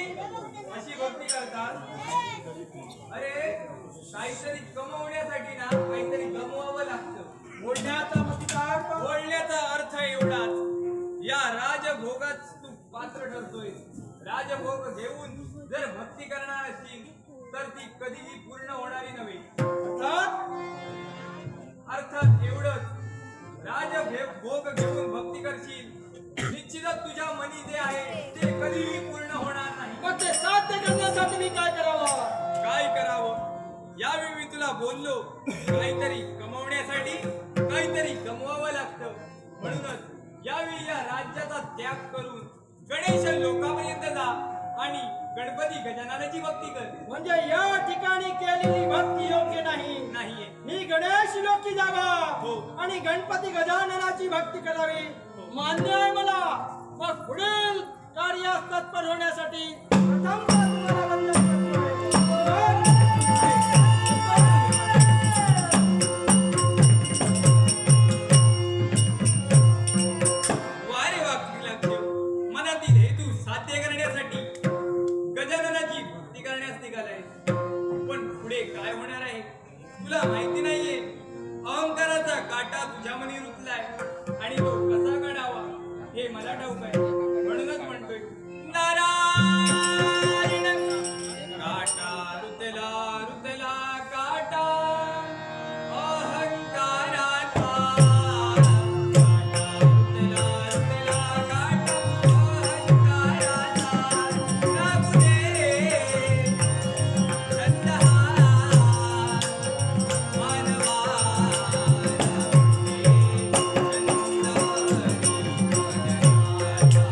अशी भक्ती करतात. अरे काहीतरी कमवण्यासाठी ना काहीतरी गमवावं लागतं. बोलण्याचा मग काय अर्थ? बोलण्याचा अर्थ एवढाच, या राजभोगात तू पात्र ठरतोय. राजभोग घेऊन जर भक्ती करणार असशील तर ती कधीही पूर्ण होणारी नव्हे. अर्थात एवढंच, राजभोग घेऊन भक्ती करशील निश्चितच तुझ्या मनी जे आहे ते कधीही पूर्ण होणार नाही. मग ते साध्य करण्यासाठी मी काय करावं? काय करावं? यावेळी मी तुला बोललो काहीतरी कमवण्यासाठी काहीतरी गमवावं लागतं. म्हणूनच यावेळी या राज्याचा त्याग करून गणेश लोकापर्यंत जा आणि गणपती गजाननाची भक्ती कर. म्हणजे या ठिकाणी केलेली भक्ती योग्य नाही. नाहीये. मी गणेश लोकी जावा हो. आणि गणपती गजाननाची भक्ती करावी मान्य आहे मला. मग पुढील कार्यास तत्पर होण्यासाठी प्रथम तुम्हाला वंदन करतोय. वारे वा कुटिलाक्ष, मनातील हेतू साध्य करण्यासाठी गजाननाची भक्ती करण्यास निघालाय. पण पुढे काय होणार आहे तुला माहिती नाहीये. अहंकाराचा काटा तुझ्या मनी रुतलाय आणि तो कसा काढावा हे मला ठाऊक आहे. म्हणूनच म्हणतोय नारायण. काटा रुतला रुतला काटा अहंकाराचा. काटा रुतला रुतला काटा अहंकाराचा. लागू दे छंद हा मानवा. लागू दे छंद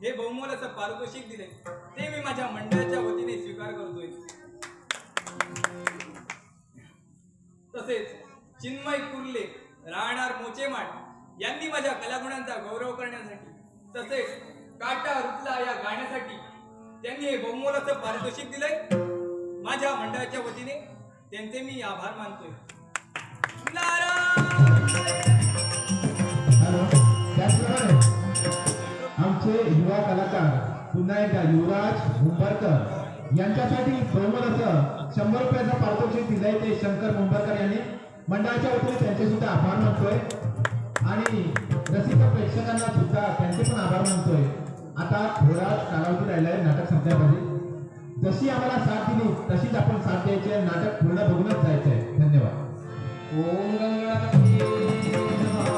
हे बहुमोल असं पारितोषिक दिले ते मी माझ्या मंडळाच्या वतीने स्वीकार करतोय. तसेच चिन्मय कुर्ले राहणार मोचेमाड यांनी माझ्या कलागुणांचा गौरव करण्यासाठी तसेच काटा रुतला या गाण्यासाठी त्यांनी हे बहुमोल असं पारितोषिक दिलंय. माझ्या मंडळाच्या वतीने त्यांचे मी आभार मानतोय. त्याचप्रमाणे आमचे युवा कलाकार पुन्हा एकदा युवराज मुंबरकर यांच्यासाठी बहुमोल असं 100 रुपयाचा पारितोषिक दिलंय ते शंकर मुंबरकर यांनी. मंडळाच्या वतीने त्यांचे सुद्धा आभार मानतोय आणि रसिक प्रेक्षकांना सुद्धा त्यांचे पण आभार मानतोय. आता थोडाच कालावधी राहिलाय नाटक संपण्यामध्ये. जशी आम्हाला साथ दिली तशीच आपण साथ द्यायची आहे. नाटक पूर्ण बघूनच जायचंय. धन्यवाद. ओम गंगापती नमः.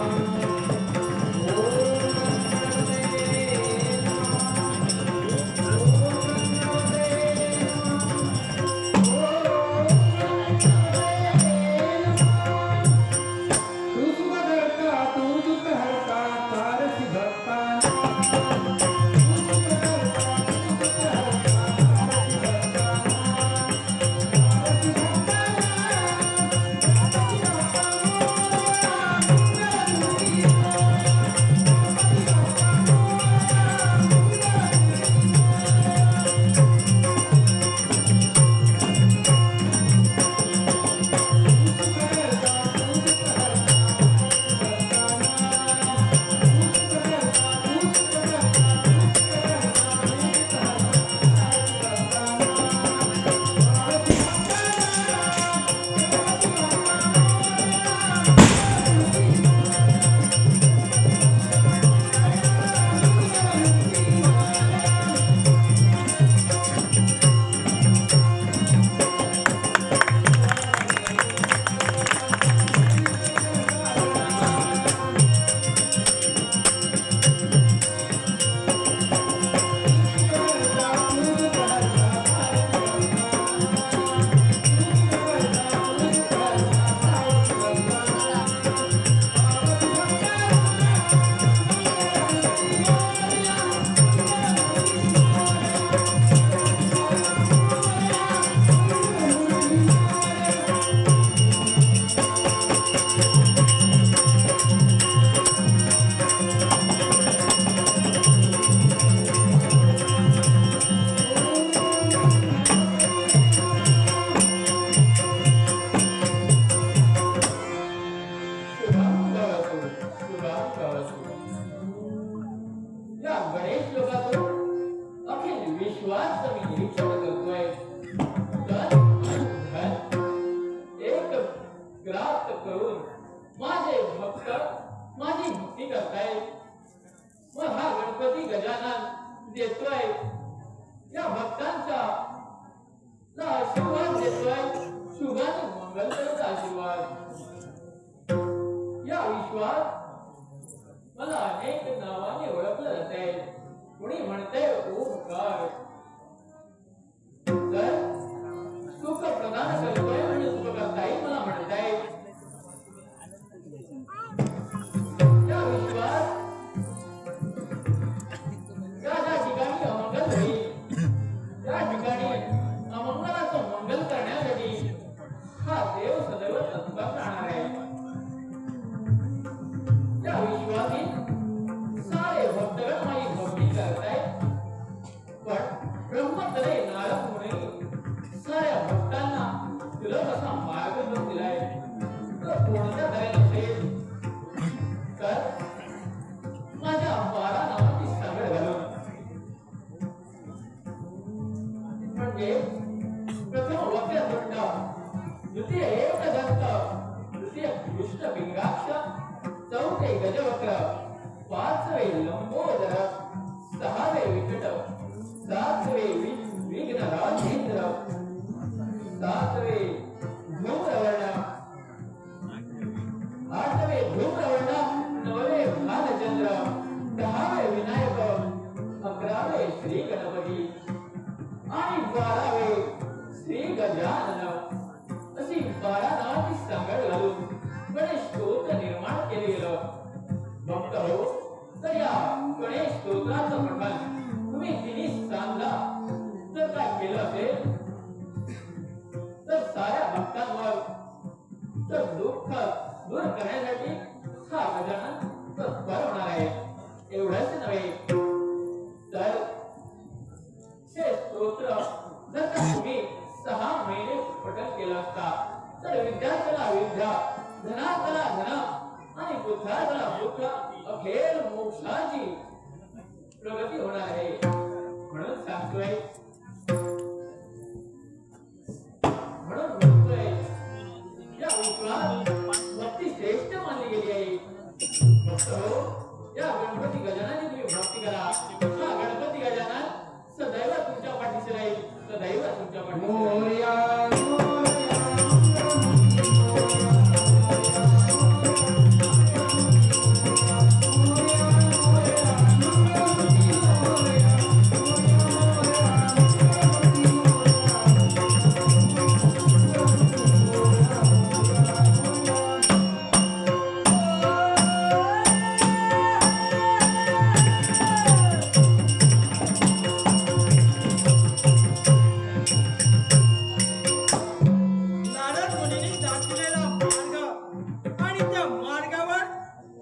मला अनेक नावाने ओळखलं जाते. कोणी म्हणते ओंकार. तर सुख प्रदान करतोय आणि सुखकर्ताही मला म्हणताय. या विश्वात ज्या ठिकाणी अमंगल होईल त्या ठिकाणी अमंगलाचं मंगल करण्यासाठी हा देव सदैव तत्पर राहणार आहे. या विश्वासी सारे भक्तगण माझी भक्ती करतायत. पण ब्रह्मतले नारद मुनी साऱ्या भक्तांना सुलभ असा मार्ग दिलाय. तर कोणत्या तऱ्हेने असेल तर माझ्या 12 नावाची सांगड घालून म्हणजे प्रथम वक्रतुंड, द्वितीय एकदंत, तृतीय कृष्ण पिंगाक्ष, चौथे गजवक्र, पाचवे लंबोदर, सहावे विकट, सातवे विघ्न राजेंद्र, सातवे धूम्रवर्ण, आठवे धूम्रवर्ण, नववे भालचंद्र, 10वे विनायक, 11वे श्री गणपती आणि 12वे श्री गजानन अशी 12 नावाची सांगड घालून गणेश स्तोत्र निर्माण केले गेलं. भक्त हो तर या गणेश स्तोत्राचं पठण सत्ता, तर विद्यार्थ्याला विद्या, धनार्थाला धन आणि पुत्राला पुत्र, अखेर मोक्षाची प्रगती होणार आहे. म्हणून सांगतोय, म्हणून म्हणतोय, या विश्वात भक्ती श्रेष्ठ मानली गेली आहे. भक्त हो, या गणपती गजाननाची तुम्ही भक्ती करा. हा गणपती गजानन सदैव तुमच्या पाठीशी राहील, सदैव तुमच्या पाठीशी राहील. नारद मुनींनी दाखवलेला मार्ग आणि त्या मार्गावर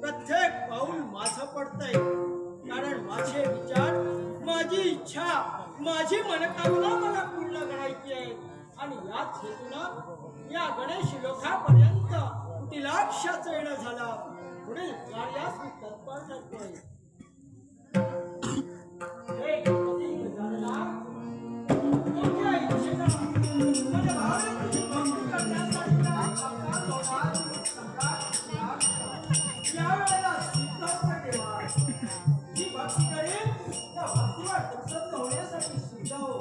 प्रत्येक पाऊल माझं पडतंय. कारण माझे विचार, माझी इच्छा, माझी मनोकामना मला पूर्ण करायची आहे. आणि याच हेतून या गणेश लोकांपर्यंत कुटिलाक्षाचं येणं झालं. पुढील कार्यास मी तत्पर करतोय. हे गणपती गजानना, मोठ्या इच्छेनं माझ्या भावाला तुझी भक्ती करण्यासाठी अवतार होणार सम्राट यावेळेला सिद्धार्थ देवा जी भक्ती करेल त्या भक्तीवर प्रसन्न होण्यासाठी सिद्ध हो.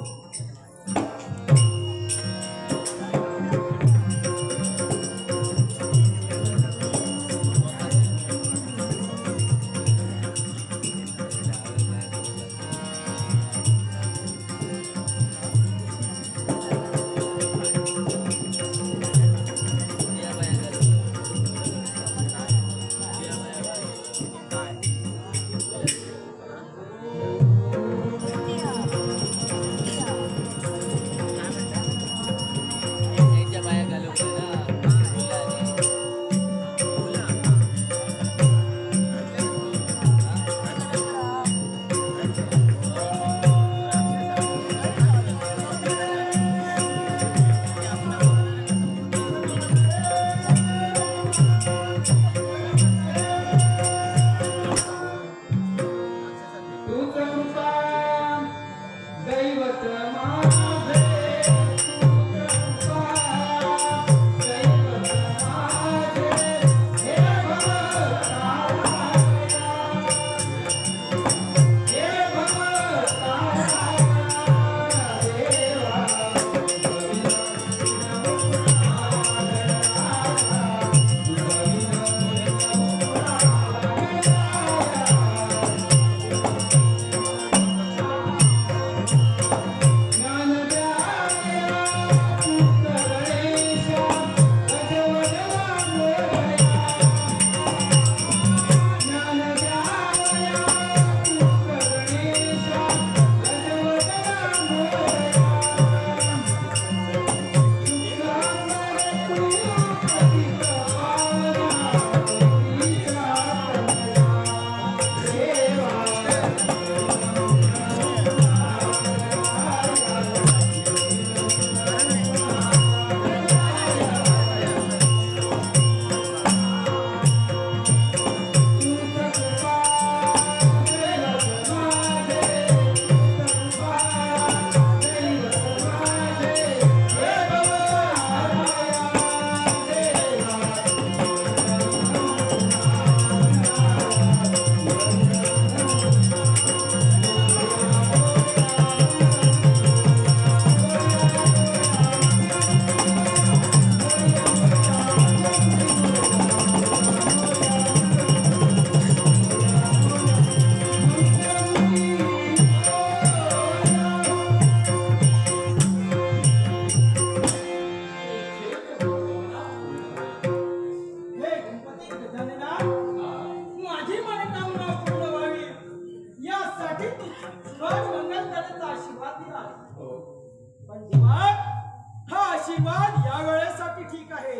आशीर्वाद या वेळेसाठी ठीक आहे.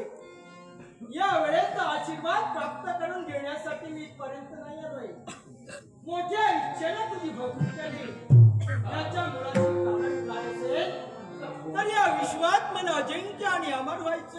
या वेळेचा आशीर्वाद प्राप्त करून घेण्यासाठी मी इथपर्यंत नाही आलोय. मोठ्या इच्छेने तुझी भक्ती केली. याच्या मुळाचे कारण काय असेल तर या विश्वात मन अजिंक्य आणि अमर व्हायचे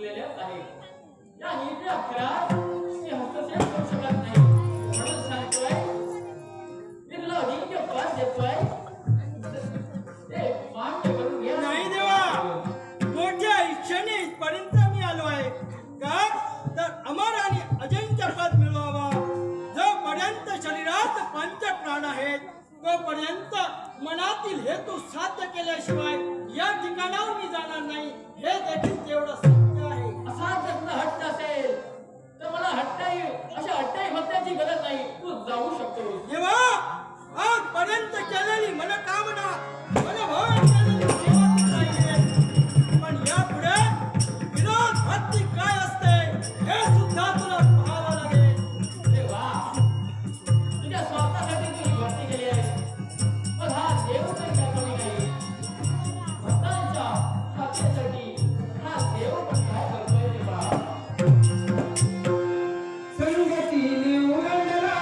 चुकलेल्याच आहेत. या नीतीच्या अक्षरात मी हस्तक्षेप करू शकत नाही. म्हणून सांगतोय, मी तुला अजिंक्य पद देतोय, ते मान्य करून घ्या. नाही देवा, मोठ्या इच्छेने इथपर्यंत मी आलो आहे. का तर अमर आणि अजिंक्य पद मिळवावा. जोपर्यंत शरीरात पंच प्राण आहेत तोपर्यंत मनातील हेतू साध्य केल्याशिवाय या ठिकाणावर मी जाणार नाही. हे देखील तेवढं सत्य आहे. असा जर तुला हट्ट असेल तर मला अशा हट्टाई भक्ताची गरज नाही. तू जाऊ शकतो. देवा, आजपर्यंत केलेली मनोकामना मनोभावाने केलेली सेवा तुला आहे. पण यापुढे विरोध भक्ती काय असते हे सुद्धा तुला पाहावं लागेल. अरे वा, तुझ्या स्वार्थासाठी तू ही भक्ती केली आहे. पण हा देव तरी काय कमी नाही. भक्तांच्या खात्यासाठी हा देव पण काय करतोय ते पहा. संगतीने उरंगला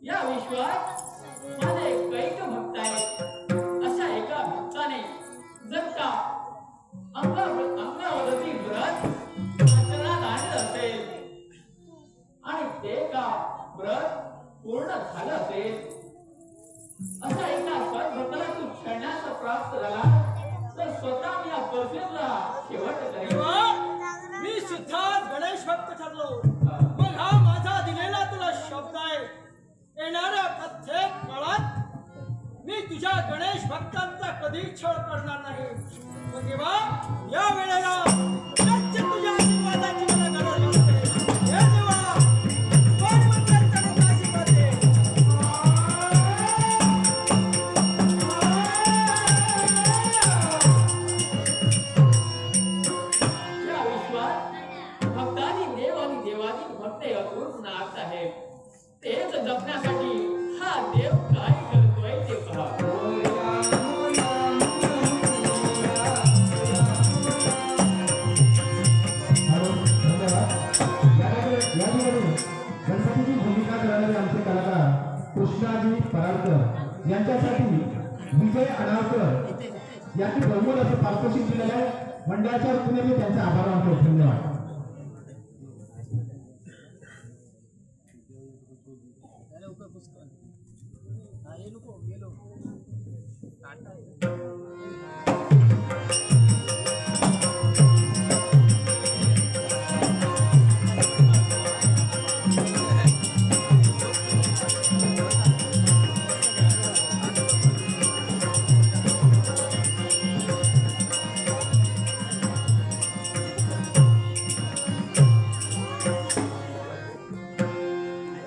या विश्वात माझे कैक भक्त आहेत. अशा एका भक्ताने जर का अंगावरती व्रत आचरणात आणलं असेल आणि ते का व्रत पूर्ण झालं असेल, अशा एका सद्भक्ताला तू क्षणाचा प्राप्त झाला तर स्वतः मी या परमेश्वराला शेवट करेन. मी सुद्धा गणेश भक्त ठरलो. मग हा माझा दिलेला तुला शब्द आहे. येणाऱ्या प्रत्येक काळात मी तुझ्या गणेश भक्तांचा कधी छळ करणार नाही. मग तेव्हा या वेळेला तुझ्या आशीर्वादाची मला गरज असते. हे देवा, कोण म्हणतात त्यांना आशीर्वाद दे. या विश्वात भक्तांनी देव आणि देवानी भक्त अपूर्ण अर्थ आहे. तेच जपण्यासाठी हा देव काय करतोय ते पहा. गणपतीची भूमिका करणारे आमचे कलाकार कृष्णाजी पराडकर यांच्यासाठी विजय अनावकर यांनी बहुमोल असं पारितोषिक दिलेलं आहे. मंडळाच्या वतीने मी त्यांचा आभार मानतो. धन्यवाद.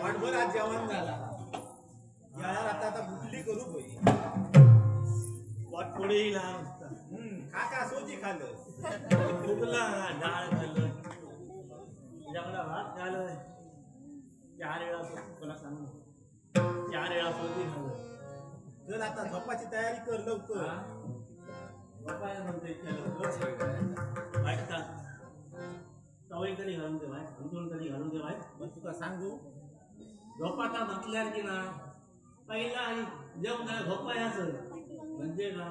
वाटभर आज जेवण झाला. याला आता बुटली करू होई. वाट पुढे येईल हा नुसता. काका सोजी खाल्लं. फुगला डाळ खाल्लं, जेवढा भात खाल्लं, 4 वेळा मला सांग 4 वेळा सोडली चल आता झोपाची तयारी कर लवकर. बापाय म्हणते ऐकता तवई कधी घालून दे भाई अंतून कधी घालून दे भाई मग तुका सांगू झोपाता म्हटल्यार की ना पहिला आणि जेवण झोपायचं म्हणजे का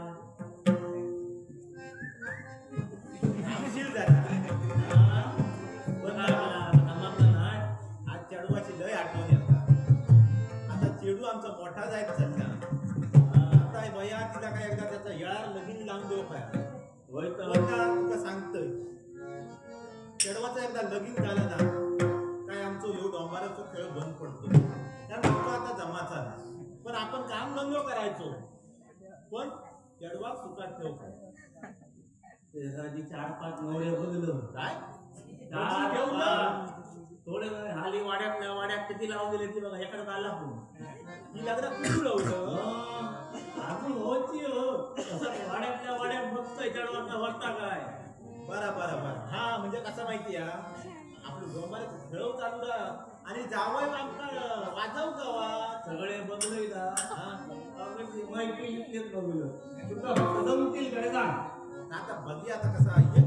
थांबशील जरा. आज चेडवाची लय आठवण येतात. आता चेडू आमचा मोठा जायचा चालला. आता बया तिला काय एकदा त्याचा येळार लगीन लावून देऊ काय होय तर तुका सांगतोय चेडवाचा एकदा लगीन झाला ना काय आमचं ह्यो डोंबाराचा खेळ बंद पडतो. त्यामुळे तो आता जमाचा नाही. पण आपण काम बंद करायचो पण चेडवा सुखात ठेव काय. त्यासाठी 4-5 नवरे बघलं काय चार ठेवलं पाच. थोडे हाली वाड्यात किती लावून दिले ती बघा एकडे आला पण ही लग्न किती लावलं अजून होती हो तसं वाड्यात बघतोय चढवाचा वाटता काय बरं हा म्हणजे कसं माहिती आपलं डोंबाराचं खेळ चालू राहा आणि जावं आमका वाजव गावात सगळे बघलोय का हा माहिती इतकेच बघलं तुझा फक्त जमतील कडे जा आता बघी आता कसा एक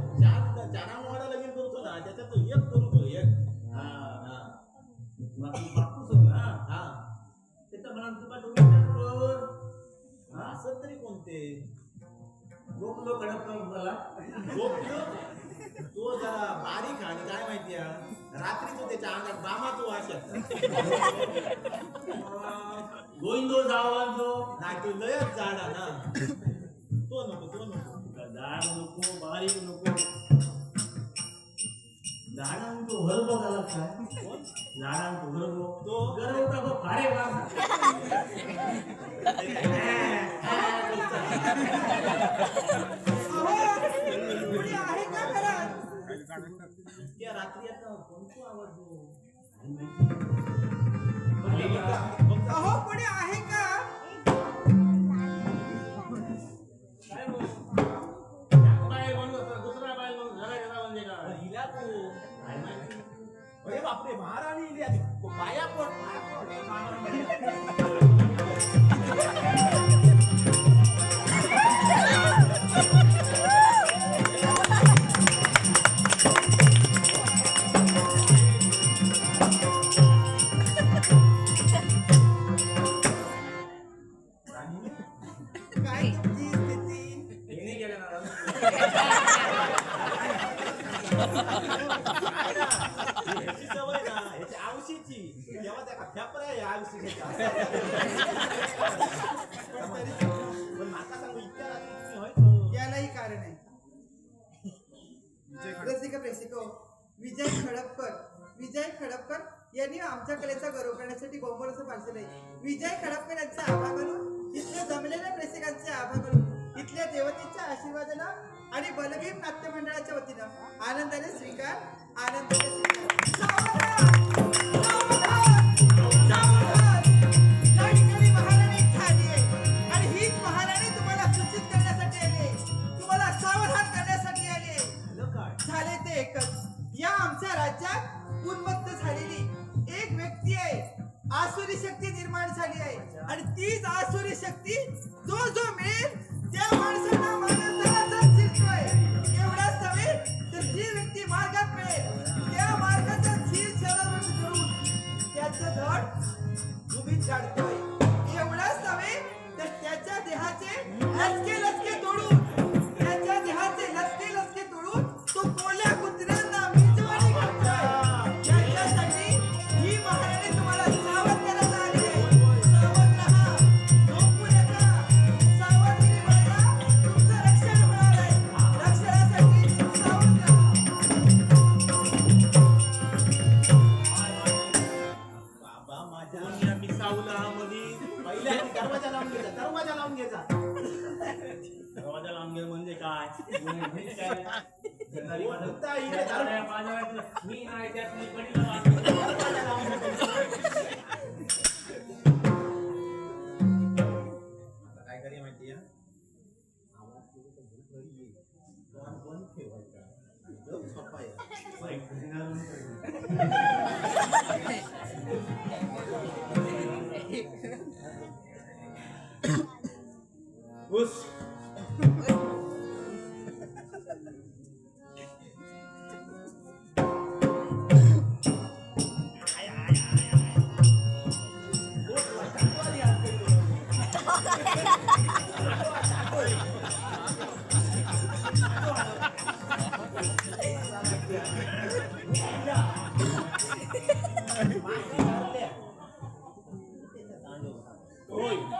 चारा मोडा लगीन करतो ना त्याच्यात तो एक करू तो एक बापूस ना हा त्याचा म्हणा तुका तुम्ही असं तरी कोणते गोपलो कडक मला तो जरा बारीक आणि काय माहिती रात्री तो त्याच्या अंगात बामा तो वाशा गोविंदो जावा जो नाही तो लयच झाडा ना तो नको झाड नको बारीक नको झाडांचो हरबो घाला काय कोण झाडांचो हरबो तो गरवता गो फारे कोणी आहे का घरात? त्या रात्री आता कोणतो आवाज अहो कोणी आहे का? काय दुसरा बाय घरा घरा म्हणजे काय हिला तू काय माहिती अरे बापरे महाराणी इली आधी. पाया पड काय तुमची स्थिती? येणे गेले ना ह्याची सवय ना ह्याची आवशीची तेव्हा त्या खेपरा आहे आवशीच्या पण माका सांगू इतक्या रात्री तुम्ही होय तो. यालाही कारण आहे. रसिको विजय खडपकर यांनी आमच्या कलेचा गौरव करण्यासाठी बोंबल असं पार्सल आहे. विजय खडपकर यांचा आभार मानून इथल्या जमलेल्या प्रेक्षकांचे आभार मानून इथल्या देवतेच्या आशीर्वादानं आणि बलभीम नाट्य मंडळाच्या वतीनं आनंदाने स्वीकार. या ठिकाणी महाराणी खाली आहे आणि हीच महाराणी तुम्हाला सूचित करण्यासाठी आली आहे, तुम्हाला सावधान करण्यासाठी आली आहे. झालं काय झाले ते एकच, या आमच्या राज्यात उन्मत्त झालेली एक व्यक्ती आहे. आसुरी शक्ती निर्माण झाली आहे आणि तीच आसुरी शक्ती जो मिळेल त्या माणसाला माणसाला चिरतोय. एवढाच नव्हे तर जी व्यक्ती मार्गात मिळेल त्या मार्गाचा धीर शहरामध्ये करून त्याचं धड उभीत काढतोय. एवढाच नव्हे तर त्याच्या देहाचे लचके तोडून तो कोल्या कुत्र्यांना मेजवानी करतोय. याच्यासाठी ही महाराणी तुम्हाला सावध करायला आली आहे. सावध राहा, झोपू नका, सावधगिरी बाळगा, तुमचं रक्षण होणार आहे. रक्षणासाठी सावध राहा. बाबा माझ्या मी सावला मध्ये पहिल्या दरवाजा लावून घ्यायचा दरवाजा लावून म्हणजे काय शेजारी भुकता इकडे दारू- बाजारात मी नाही त्यात मी कडीला वाटतो. दरवाजा लावून घ्यायचा. आता काय करूया माहितीये आवाज केला तर भूक घरी येईल. कान बंद ठेवायचा आणि गप झोपायचं. बाईक घरी घालून घुस. होय.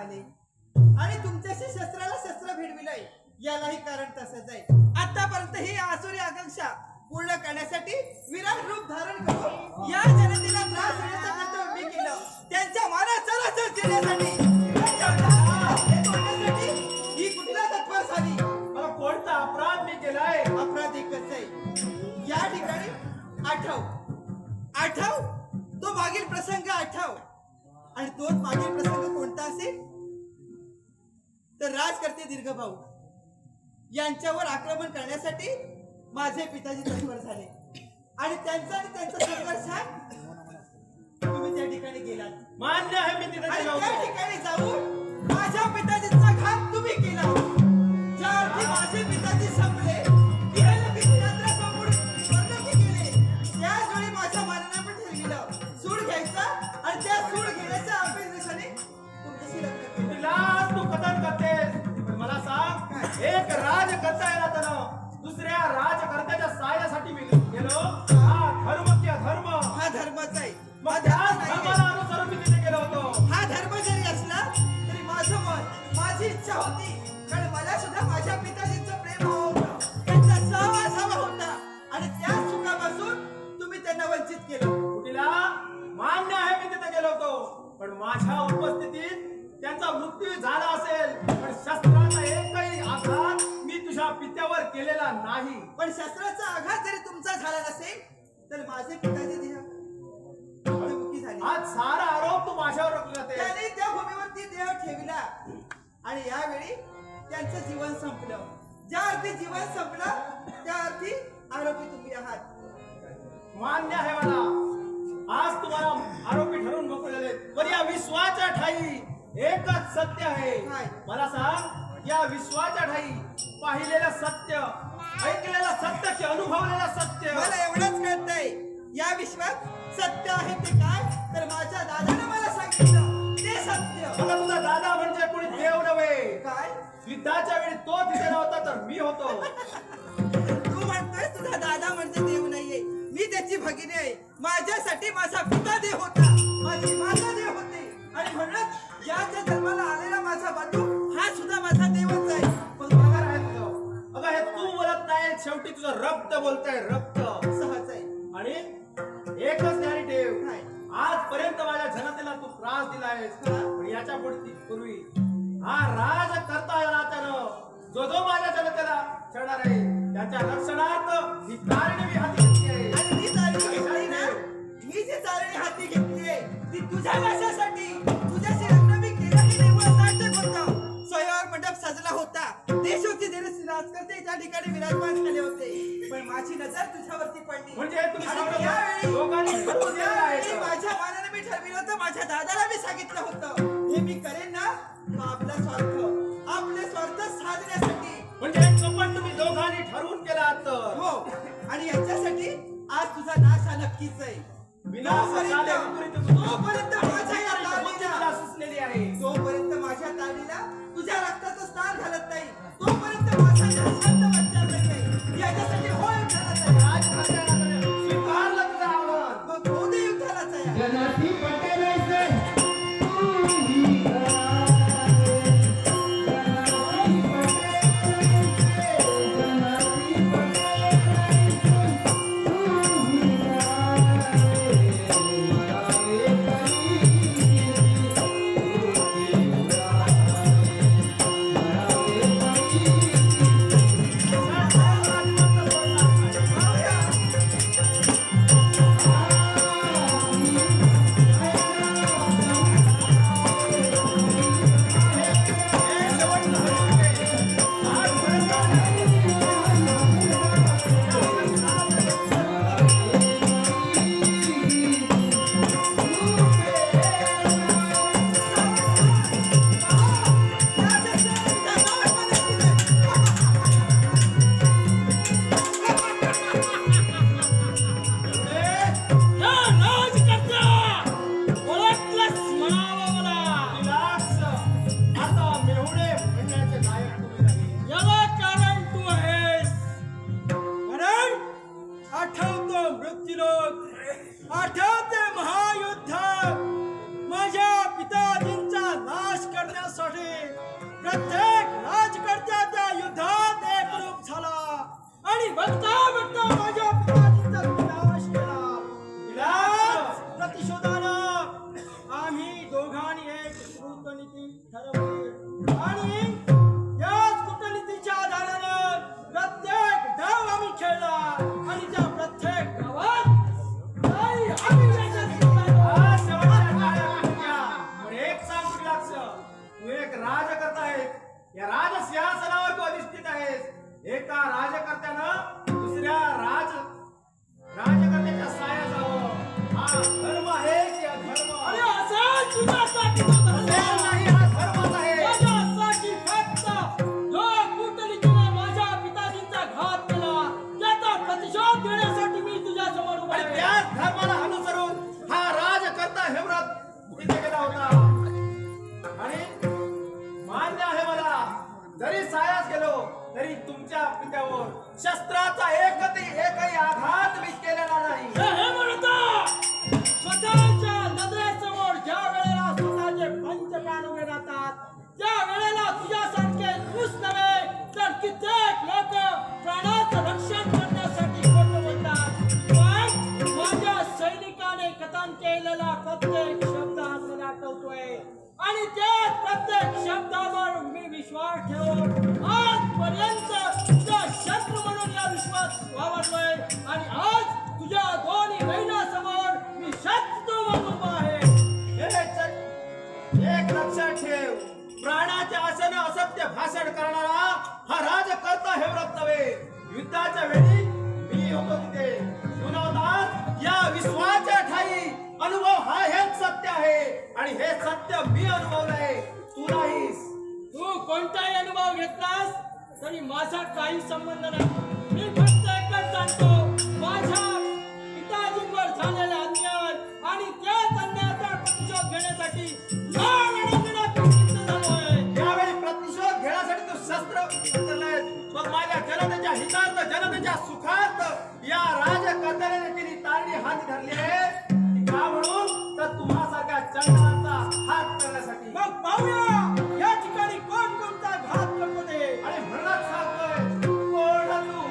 झाले आणि तुमच्याशी शस्त्राला शस्त्र भिडविलंय. यालाही कारण तसंच आहे. आतापर्यंत ही आसुरी आकांक्षा पूर्ण करण्यासाठी विराट रूप धारण करून या जनतेला त्रास देण्याचं कर्तव्य मी केलं. त्यांच्या मानाचा रक्षण केल्यासाठी, त्यांच्या हे तोडण्यासाठी ही कुठला तत्पर झाली. मला कोणता अपराध मी केलाय? अपराध एकच आहे. या ठिकाणी आठव तो मागील प्रसंग आठव. आणि तोच मागील प्रसंग कोणता असेल तर राजकर्ते दीर्घभाऊ यांच्यावर आक्रमण करण्यासाठी माझे पिताजी तत्पर झाले आणि त्यांचा संघर्षात तुम्ही त्या ठिकाणी गेलात. मान्य आहे, मी तिथे आणि गेलो त्या होतो. ठिकाणी जाऊन माझ्या पिताजीचा घात तुम्ही केला. ज्या अर्थी माझे पिताजी संपले, त्याचवेळी माझ्या मानाने पण ठरविलं सूड घ्यायचा आणि त्या सूड घेण्याच्या अपेक्षेने तुमच्याशी लग्न केलं. तुला तू कथन करतेस, पण मला सांग, एक राजकर्ता आहे ना त्यानं दुसऱ्या राजकर्त्याच्या साह्यासाठी मी गेलो. हा धर्म की अधर्म? हा धर्मच आहे. मग त्याच धर्माला अनुसरून मी तिथे गेलो होतो. हा धर्म जरी असला तरी माझं मन, माझी इच्छा होती, कारण मला सुद्धा माझ्या पिताजींचं प्रेम हवं होतं, त्यांचा सहवास हवा होता आणि त्या सुखापासून तुम्ही त्यांना वंचित केलं. कुटीला मान्य आहे, मी तिथे गेलो होतो, पण माझ्या उपस्थितीत त्यांचा मृत्यू झाला असेल, पण शस्त्राचा एकही आघात मी तुझ्या पित्यावर केलेला नाही. पण शस्त्राचा आघात जरी तुमचा झाला नसेल तर माझे पिताजी देह मृत्युमुखी झाले. आज सारा आरोप तू माझ्यावर रचला ते. त्याने त्या भूमीवरती देह ठेवला आणि यावेळी त्यांचं जीवन संपलं. ज्या अर्थी जीवन संपलं त्या अर्थी आरोपी तुम्ही आहात. मान्य आहे मला, आज तुम्हाला आरोपी ठरवून मोकळले, पण या विश्वाच्या ठाई एकच सत्य आहे. काय? मला सांग, या विश्वाच्या ठाई पाहिलेलं सत्य, ऐकलेलं सत्य की अनुभवलेलं सत्य? मला एवढंच कळतंय, या विश्वात सत्य आहे ते काय तर माझ्या दादाने मला सांगितलं ते सत्य. मला तुझा दादा म्हणजे कोणी देव नव्हे. काय युद्धाच्या वेळी तो तिथे नव्हता तर मी होतो. तू म्हणतोय तुझा दादा म्हणजे देव नाहीये, मी त्याची भगिनी आहे. माझ्यासाठी माझा पिता देव होता, माझी माता देव होते आणि म्हणूनच याच्या जन्माला आलेला माझा बंधू हा सुद्धा माझा देवच आहे. पण पगार आहे तुझं. अगं हे तू बोलत नाही, शेवटी तुझं रक्त बोलतंय, रक्त. सहज आहे. आणि एकच ध्यानी ठेव, काय? आजपर्यंत माझ्या जनतेला तू त्रास दिलायस, पण याच्या पूर्वी हा राजकर्ता या नात्यानं जो माझ्या जनतेला छळणार आहे त्याच्या रक्षणार्थ ही तारणी मी हाती घेतली आहे. आणि ती चालणी घेतली ना, मी जी चालणी हाती घेतलीये ती तुझ्या भाषासाठी, तुझ्याशी लग्न मी केलं की निव्वळ नाटक होतं. स्वयंवर मंडप सजला होता, देशोची राजकर्ते त्या ठिकाणी विराजमान झाले होते, पण माझी नजर तुझ्यावरती पडली. म्हणजे तुम्ही आणि सर्व यावेळी लोकांनी ठरवून दिलेलं आहे यावेळी का? माझ्या मानाने मी ठरविलं होतं, माझ्या दादाला मी सांगितलं होतं हे मी करेन ना तो आपला स्वार्थ, आपले स्वार्थ साधण्यासाठी. म्हणजे एक कपट तुम्ही दोघांनी ठरवून केला तर हो, आणि याच्यासाठी आज तुझा नाश हा नक्कीच आहे. तोपर्यंत माझ्या या तारणीला सुचलेली आहे. तोपर्यंत माझ्या तारणीला तुझ्या रक्ताचं स्नान घालत नाही, तोपर्यंत माझा देह शांत बसणार नाही. याच्यासाठी हो युद्धाला तयार. स्वीकारलं तुझं आव्हान. मग होऊ दे युद्धाला तयार. जनाती पटेल ऐसे बघता बघता माझ्या पिताजींचा विनाश केला. याच प्रतिशोधानं आम्ही दोघांनी एक कूटनीती ठरवली आणि याच कूटनीतीच्या आधारानं प्रत्येक डाव आम्ही खेळला आणि त्या प्रत्येक डावात नाही आम्ही यशस्वी झालो. हा शेवटच्या काळ्या पिढ्या. पण एक सांग कुठलाक्ष, तू एक राजकर्ता आहेस. या राजसिंहासनावर तू अधिष्ठित आहेस. एका राजकर्त्यानं दुसऱ्या राजकर्त्याच्या साया जावं. हा धर्म आहे की अधर्म? अरे असं तुझ्यासाठी होत असेल. असेल नाही, हा धर्मच आहे. माझ्यासाठी फक्त जो कूटनीतीने माझ्या पिताजींचा घात केला त्याचा प्रतिशोध घेण्यासाठी मी तुझ्या समोर उभा आणि आहे. त्याच धर्माला अनुसरून हा राजकर्ता हेमरथ तिथे गेला होता. आणि मान्य आहे मला, जरी सायास गेलो तरी तुमच्या पित्यावर शस्त्राचा एकही आघात मी केलेला नाही. हे म्हणता स्वतःच्या नजरेसमोर ज्या वेळेला स्वतःचे पंचप्राण उभे राहतात त्या वेळेला तुझ्यासारखे तूच नव्हे तर कित्येक लोक प्राणाचं रक्षण करण्यासाठी खोटं बोलतात. पण माझ्या सैनिकाने कथन केलेला प्रत्येक शब्द आज मला आठवतोय आणि त्याच प्रत्येक शब्दावर मी विश्वास ठेवून आजपर्यंत तुझा शत्रू म्हणून या विश्वास वावरलोय आणि आज तुझ्या दोन्ही बहिणासमोर मी शत्रू म्हणून उभा आहे. एक लक्षात ठेव, प्राणाच्या आशेनं असत्य भाषण करणारा हा राजकर्ता हेमरथ नव्हे. युद्धाच्या वेळी मी होतो तिथे. तू नव्हतास. या विश्वाच्या ठाई अनुभव हा हेच सत्य आहे आणि हे सत्य मी अनुभवलंय, तू नाहीस. तू कोणताही अनुभव घेतलास तरी माझा काही संबंध नाही. मी फक्त एकच जाणतो, माझ्या पिताजींवर झालेला अन्याय आणि त्याच अन्यायाचा प्रतिशोध घेण्यासाठी यावेळी प्रतिशोध घेण्यासाठी तू शस्त्र उचललंयस. मग माझ्या जनतेच्या हितार्थ, जनतेच्या सुखार्थ या राजकर्त्याने केली तारणी हात धरली आहे. ती का म्हणून तर तुम्हासारख्या चंडाळाचा हात करण्यासाठी. मग पाहूया या ठिकाणी कोण कोणता घात करतो ते. आणि म्हणूनच सांगतोय, कोण तू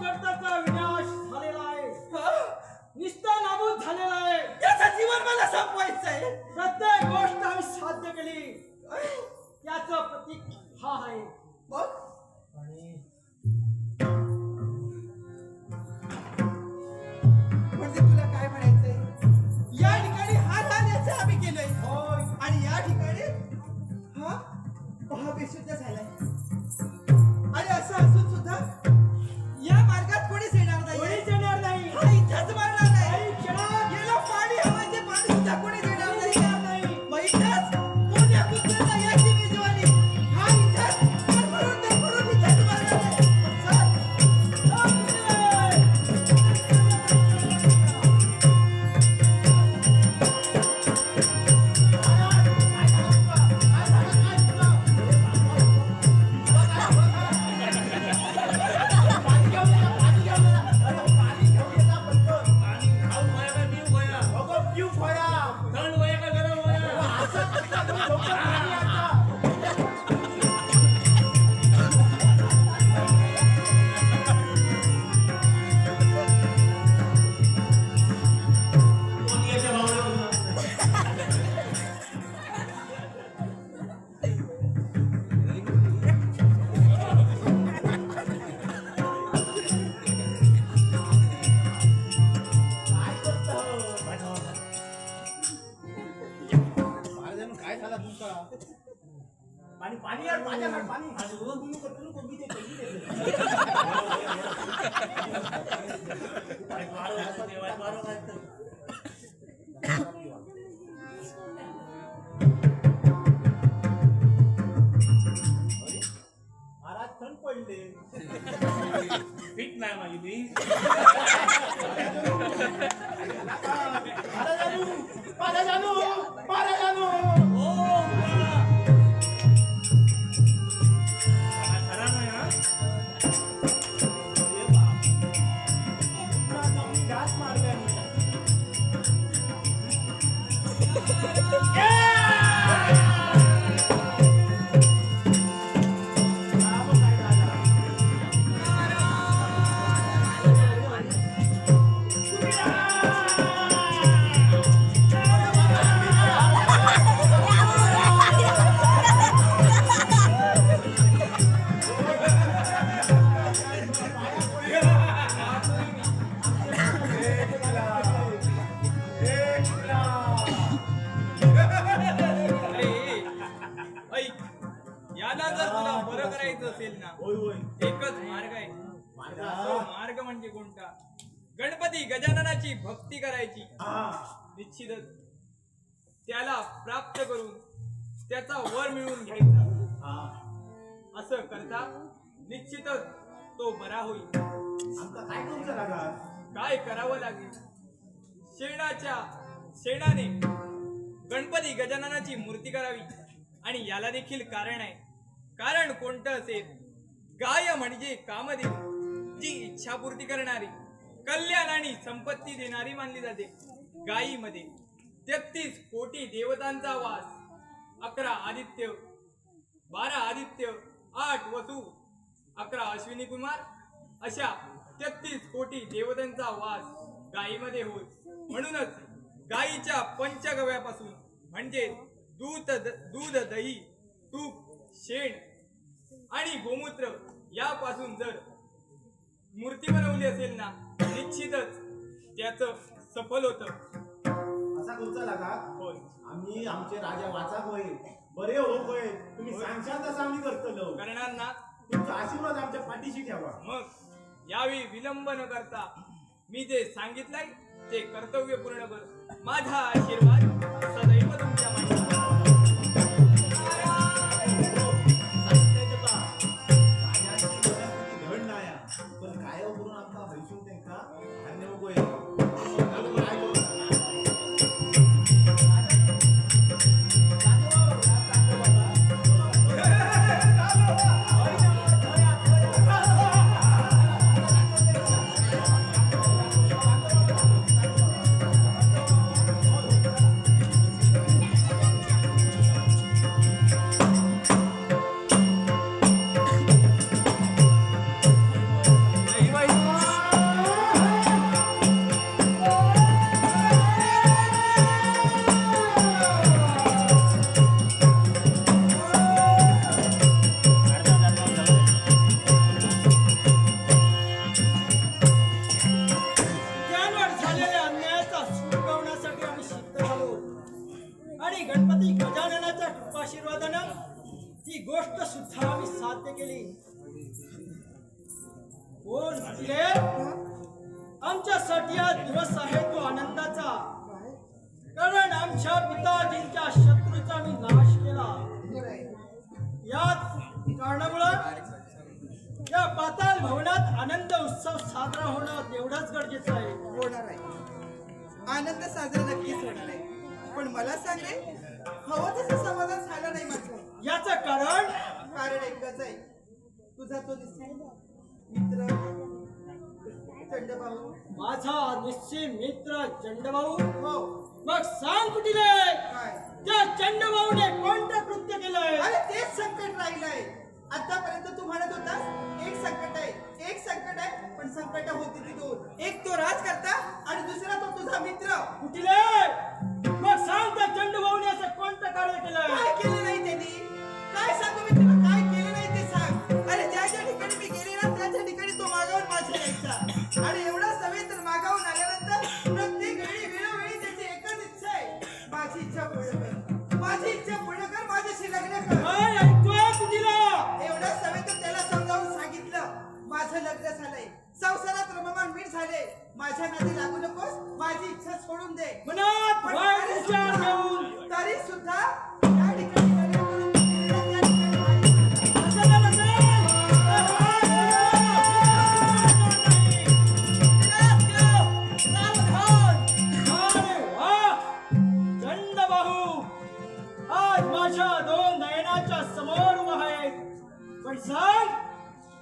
करताचा विनाश झालेला आहे. निस्ता नाबूद झालेला आहे. याचं जीवन मला संपवायचंय. प्रत्येक गोष्ट आम्ही साध्य केली. याचं प्रतीक हा आहे. मग म्हणजे तुला काय म्हणायचंय? या ठिकाणी हा राहण्याचं आम्ही केलंय. आणि या ठिकाणी हा महाबेशुद्ध झालाय. आणि असं असून सुद्धा या मार्गात कोणीच येणार नाही. कोणीच येणार नाही. हा इथंच मारणार नाही. काही क्षणात याला पाणी हवं, ते पाणी सुद्धा कोणीच येणार नाही. येणार नाही. मग इथंच कोण्या कुत्र्याला याची मेजवानी. हा इथंच भरभरून इथंच मारणार आहे. चल. काय झाला तुमचा? पाणी पाणी यार, माझ्याकडे पाणी. मी देतो. महाराज थंड पडले. फिट नाही माझी मी. याला जर तुला बरं करायचं असेल ना, होय होय. एकच मार्ग आहे. मार्ग तो मार्ग म्हणजे कोणता? गणपती गजाननाची भक्ती करायची. निश्चितच त्याला प्राप्त करून त्याचा वर मिळवून घ्यायचा. असं करता निश्चितच तो बरा होईल. आमचा काय करूचा लागा? काय करावं लागेल? शेणाने गणपती गजाननाची मूर्ती करावी. आणि याला देखील कारण आहे. कारण कोणतं असेल? गाय म्हणजे कामदेव, जी इच्छापूर्ती करणारी, कल्याण आणि संपत्ती देणारी मानली जाते. गायीमध्ये 33 कोटी देवतांचा वास, 11 आदित्य, 12 आदित्य, 8 वसु, 11 अश्विनी कुमार, अशा 33 कोटी देवतांचा वास गायीमध्ये होत. म्हणूनच गायीच्या पंचगव्यापासून म्हणजे दूध, दही, तूप, शेण आणि गोमूत्र यापासून जर मूर्ती बनवली असेल ना, निश्चितच त्याचं सफल होतं. असा करूचा लागा? होय. आम्ही आमचे राजा वाचाक होय, बरे हो होय. तुम्ही सांगशाल तसं आम्ही करतलो. करणार ना? तुमचा आशीर्वाद आमच्या पाठीशी ठेवा. मग यावेळी विलंब न करता मी जे सांगितलंय ते कर्तव्य पूर्ण कर. माझा आशीर्वाद सदैव तुमच्या मागे. धड नाया पण काय करून आमचा भैसून त्यांना धान्य होय. ती गोष्ट सुद्धा आम्ही साध्य केली. कोण तिले आमच्यासाठी हा दिवस आहे तो आनंदाचा, कारण आमच्या पिताजींच्या शत्रूचा मी नाश केला. याच कारणामुळे या पाताल भवनात आनंद उत्सव साजरा होणं तेवढंच गरजेचं आहे. होणार आहे. आनंद साजरा नक्कीच होणार आहे. पण मला सांग रे, हवं तसं समाधान झालं नाही माझं. याचं कारण कारण एकच आहे, तुझा तो मित्र चंडभाऊ. माझा निश्चित मित्र चंडभाऊ. हो. मग सांग कुठले काय? त्या चंडभाऊने कोणतं कृत्य केलंय? अरे तेच संकट राहिलंय. आतापर्यंत तू म्हणत होतास एक संकट आहे, पण संकट होती ती दोन. एक तो राजकर्ता आणि दुसरा तो तुझा मित्र. कुठले मग सांग त्या चंडभाऊने असं कोणतं कार्य केलंय? काय केलं नाही त्यांनी? काय सांगू मी तुला, काय केलं नाही ते सांग. अरे ज्या ज्या ठिकाणी मी गेले ना त्या ठिकाणी तो मागावून माझ्या यायचा. आणि एवढा सवय तर मागावून आल्यानंतर प्रत्येक वेळी वेळोवेळी त्याची एकच इच्छा आहे, माझी इच्छा पूर्ण कर, माझी इच्छा पूर्ण कर, माझ्याशी लग्न कर. काय ऐकतोय कुठला? एवढा सवय तर त्याला समजावून सांगितलं, माझं लग्न झालंय, संसारात रममान मीठ झाले, माझ्या नादी लागू नकोस, माझी इच्छा सोडून दे. मनात वाईट विचार घेऊन तरी सुद्धा त्या ठिकाणी लग्न करून गेलेला त्या ठिकाणी माझी इच्छा. असं झालं नसेल. अरे वा, चंडभाऊ आज माझ्या दोन नयनाच्या समोर उभा आहे. पण सांग,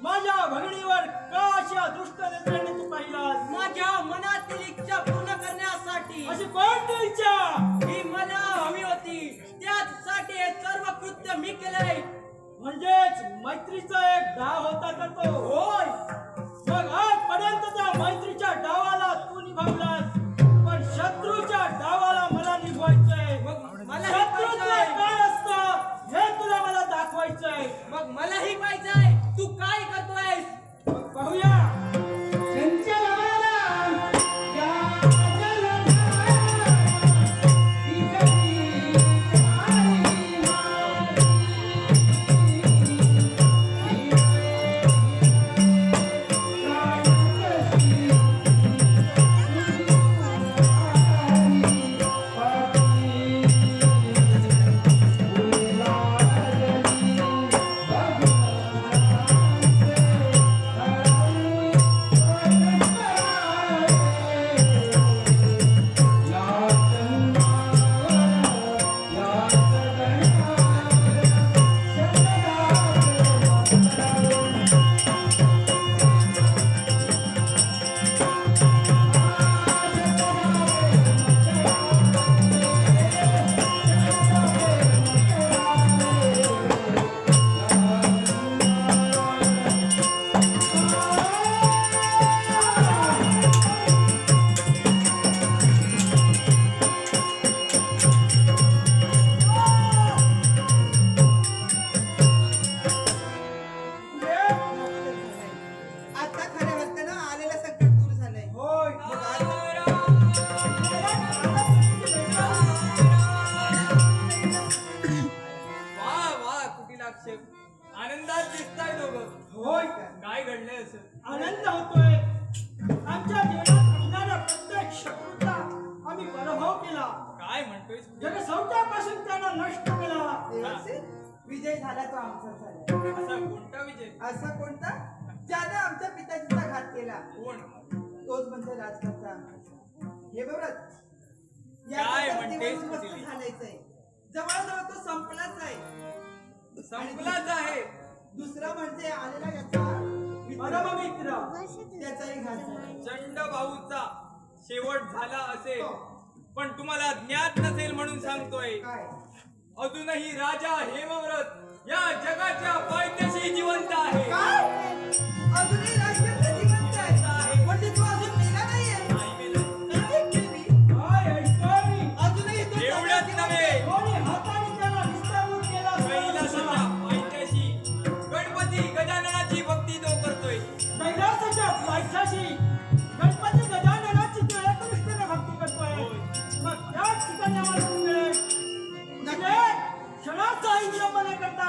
माझ्या भगिनीवर का अशा दुष्ट नजरेने तू पाहिलास? माझ्या मनातील इच्छा पूर्ण करण्यासाठी अशी कोणती इच्छा? ही मला हवी होती, त्यासाठी हे सर्व कृत्य मी केलंय. म्हणजेच मैत्रीचा एक डाव होता का तो? होय. मग आजपर्यंतच्या मैत्रीच्या डावाला तू निभावलास, पण शत्रूच्या डावाला मला निभवायचंय. मग मला शत्रुत्व काय असतं हे तुला मला दाखवायचंय. मग मलाही पाहिजे. तू काय करतोयस? मग पाहूया. आता खऱ्या अर्थानं आलेलं संकट दूर झालंय. होय. मग आज वा वा कुटिलाक्षक, आनंदात दिसताय दोघं. होय. काय घडलंय असं? आनंद होतोय. आमच्या जीवनात असणाऱ्या प्रत्येक शत्रूचा आम्ही पराभव केला. काय म्हणतोय? जगसौख्यापासून त्यांना नष्ट केला. देवाचे विजय झाला तो आमचा झाला. असा कोणता विजय? असा कोणता? ज्याने आमच्या पिताजीचा घात केला. कोण? तोच म्हणजे राजकर्ता. हे बरोबर काय म्हणतेस मस्त कुटिली? झालायचंय. जवळजवळ तो संपलाच आहे. संपलाच आहे. दुसरा म्हणजे आलेला याचा परममित्र त्याचाही घात झाला. चंडभाऊचा शेवट झाला असेल, पण तुम्हाला ज्ञात नसेल म्हणून सांगतोय. काय? अजूनही राजा हेमव्रत या जगाच्या पायथ्याशी जिवंत आहे. काय? अजूनही राजकर्ता जिवंत आहे. म्हणजे तो अजून मेला नाहीये. नाही मेलं. काय ऐकते मी? काय ऐकतोय मी? अजूनही तो एवढंच जिवंत नव्हे, आहे. कोणी हाताने त्याला निस्तारून केला? कैलासाच्या पायथ्याशी गणपती गजाननाची भक्ती तो करतोय. कैलासाच्या पायथ्याशी गणपती गजाननाची तो एकनिष्ठेने भक्ती करतोय. मग त्याच ठिकाणी आम्हाला मिळेल. म्हणजे क्षणाचा विलंब न करता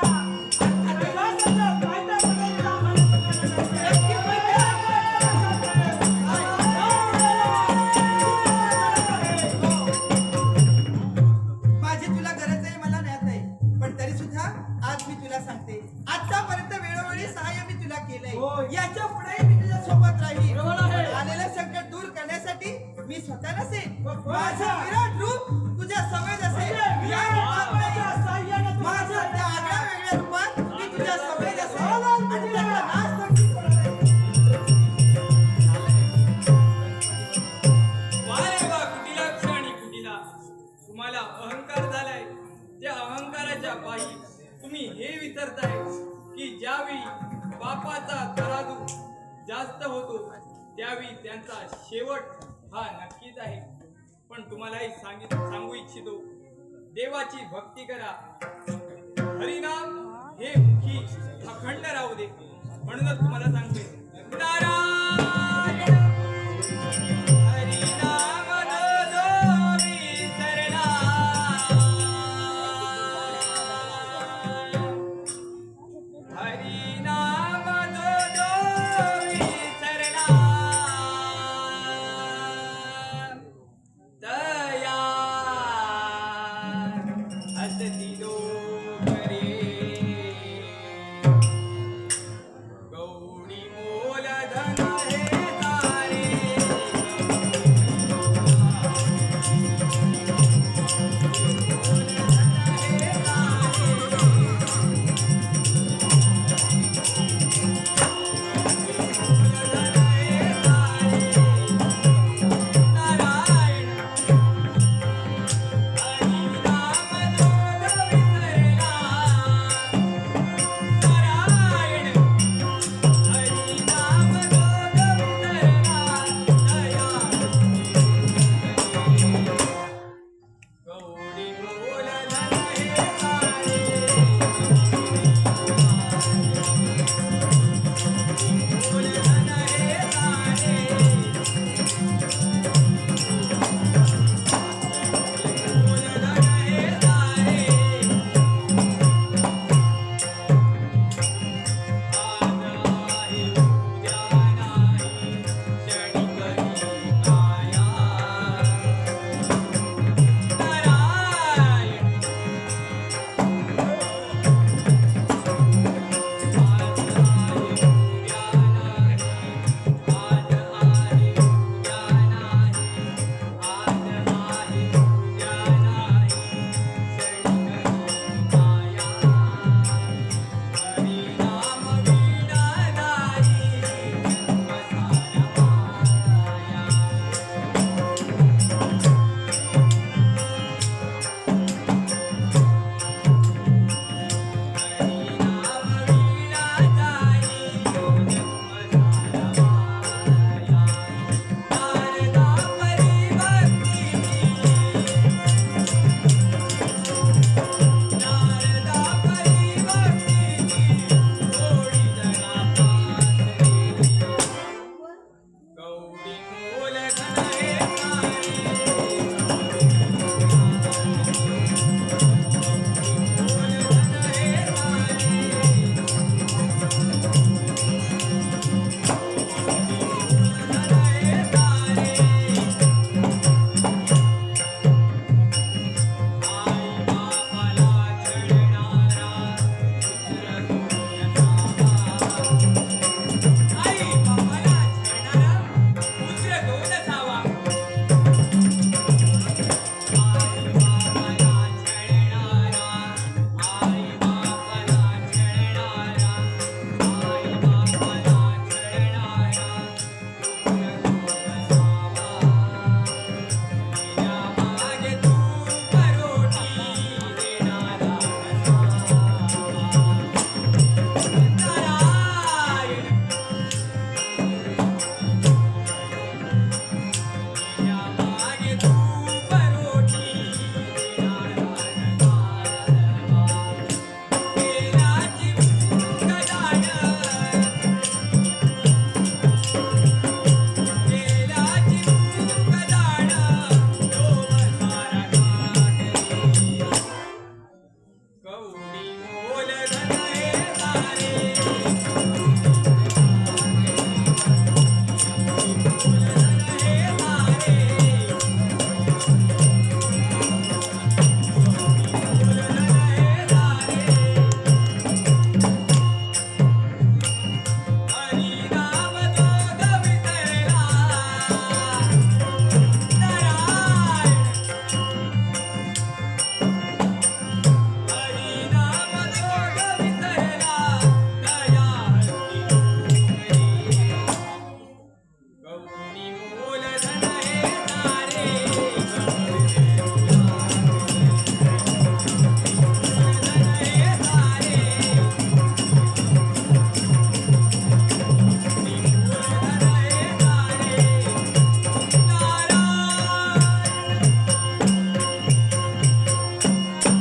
माझं विराट रूप तुझ्या समेत असेल या रूपात नाही. माझं त्या आगळ्या वेगळ्या रूपात मी तुझ्या समेत असेल आणि त्याचा नाश नक्की होणार आहे. वारे वा कुटिलाक्ष आणि कुटिला, तुम्हाला अहंकार झालाय. त्या अहंकाराच्या पायी तुम्ही हे विसरताय की ज्यावेळी पापाचा तराजू जास्त होतो त्यावेळी त्यांचा शेवट हा नक्कीच आहे. पण तुम्हालाही सांगू इच्छितो, देवाची भक्ती करा. हरिनाम हे मुखी अखंड राहू दे. म्हणूनच तुम्हाला सांगते, नारायण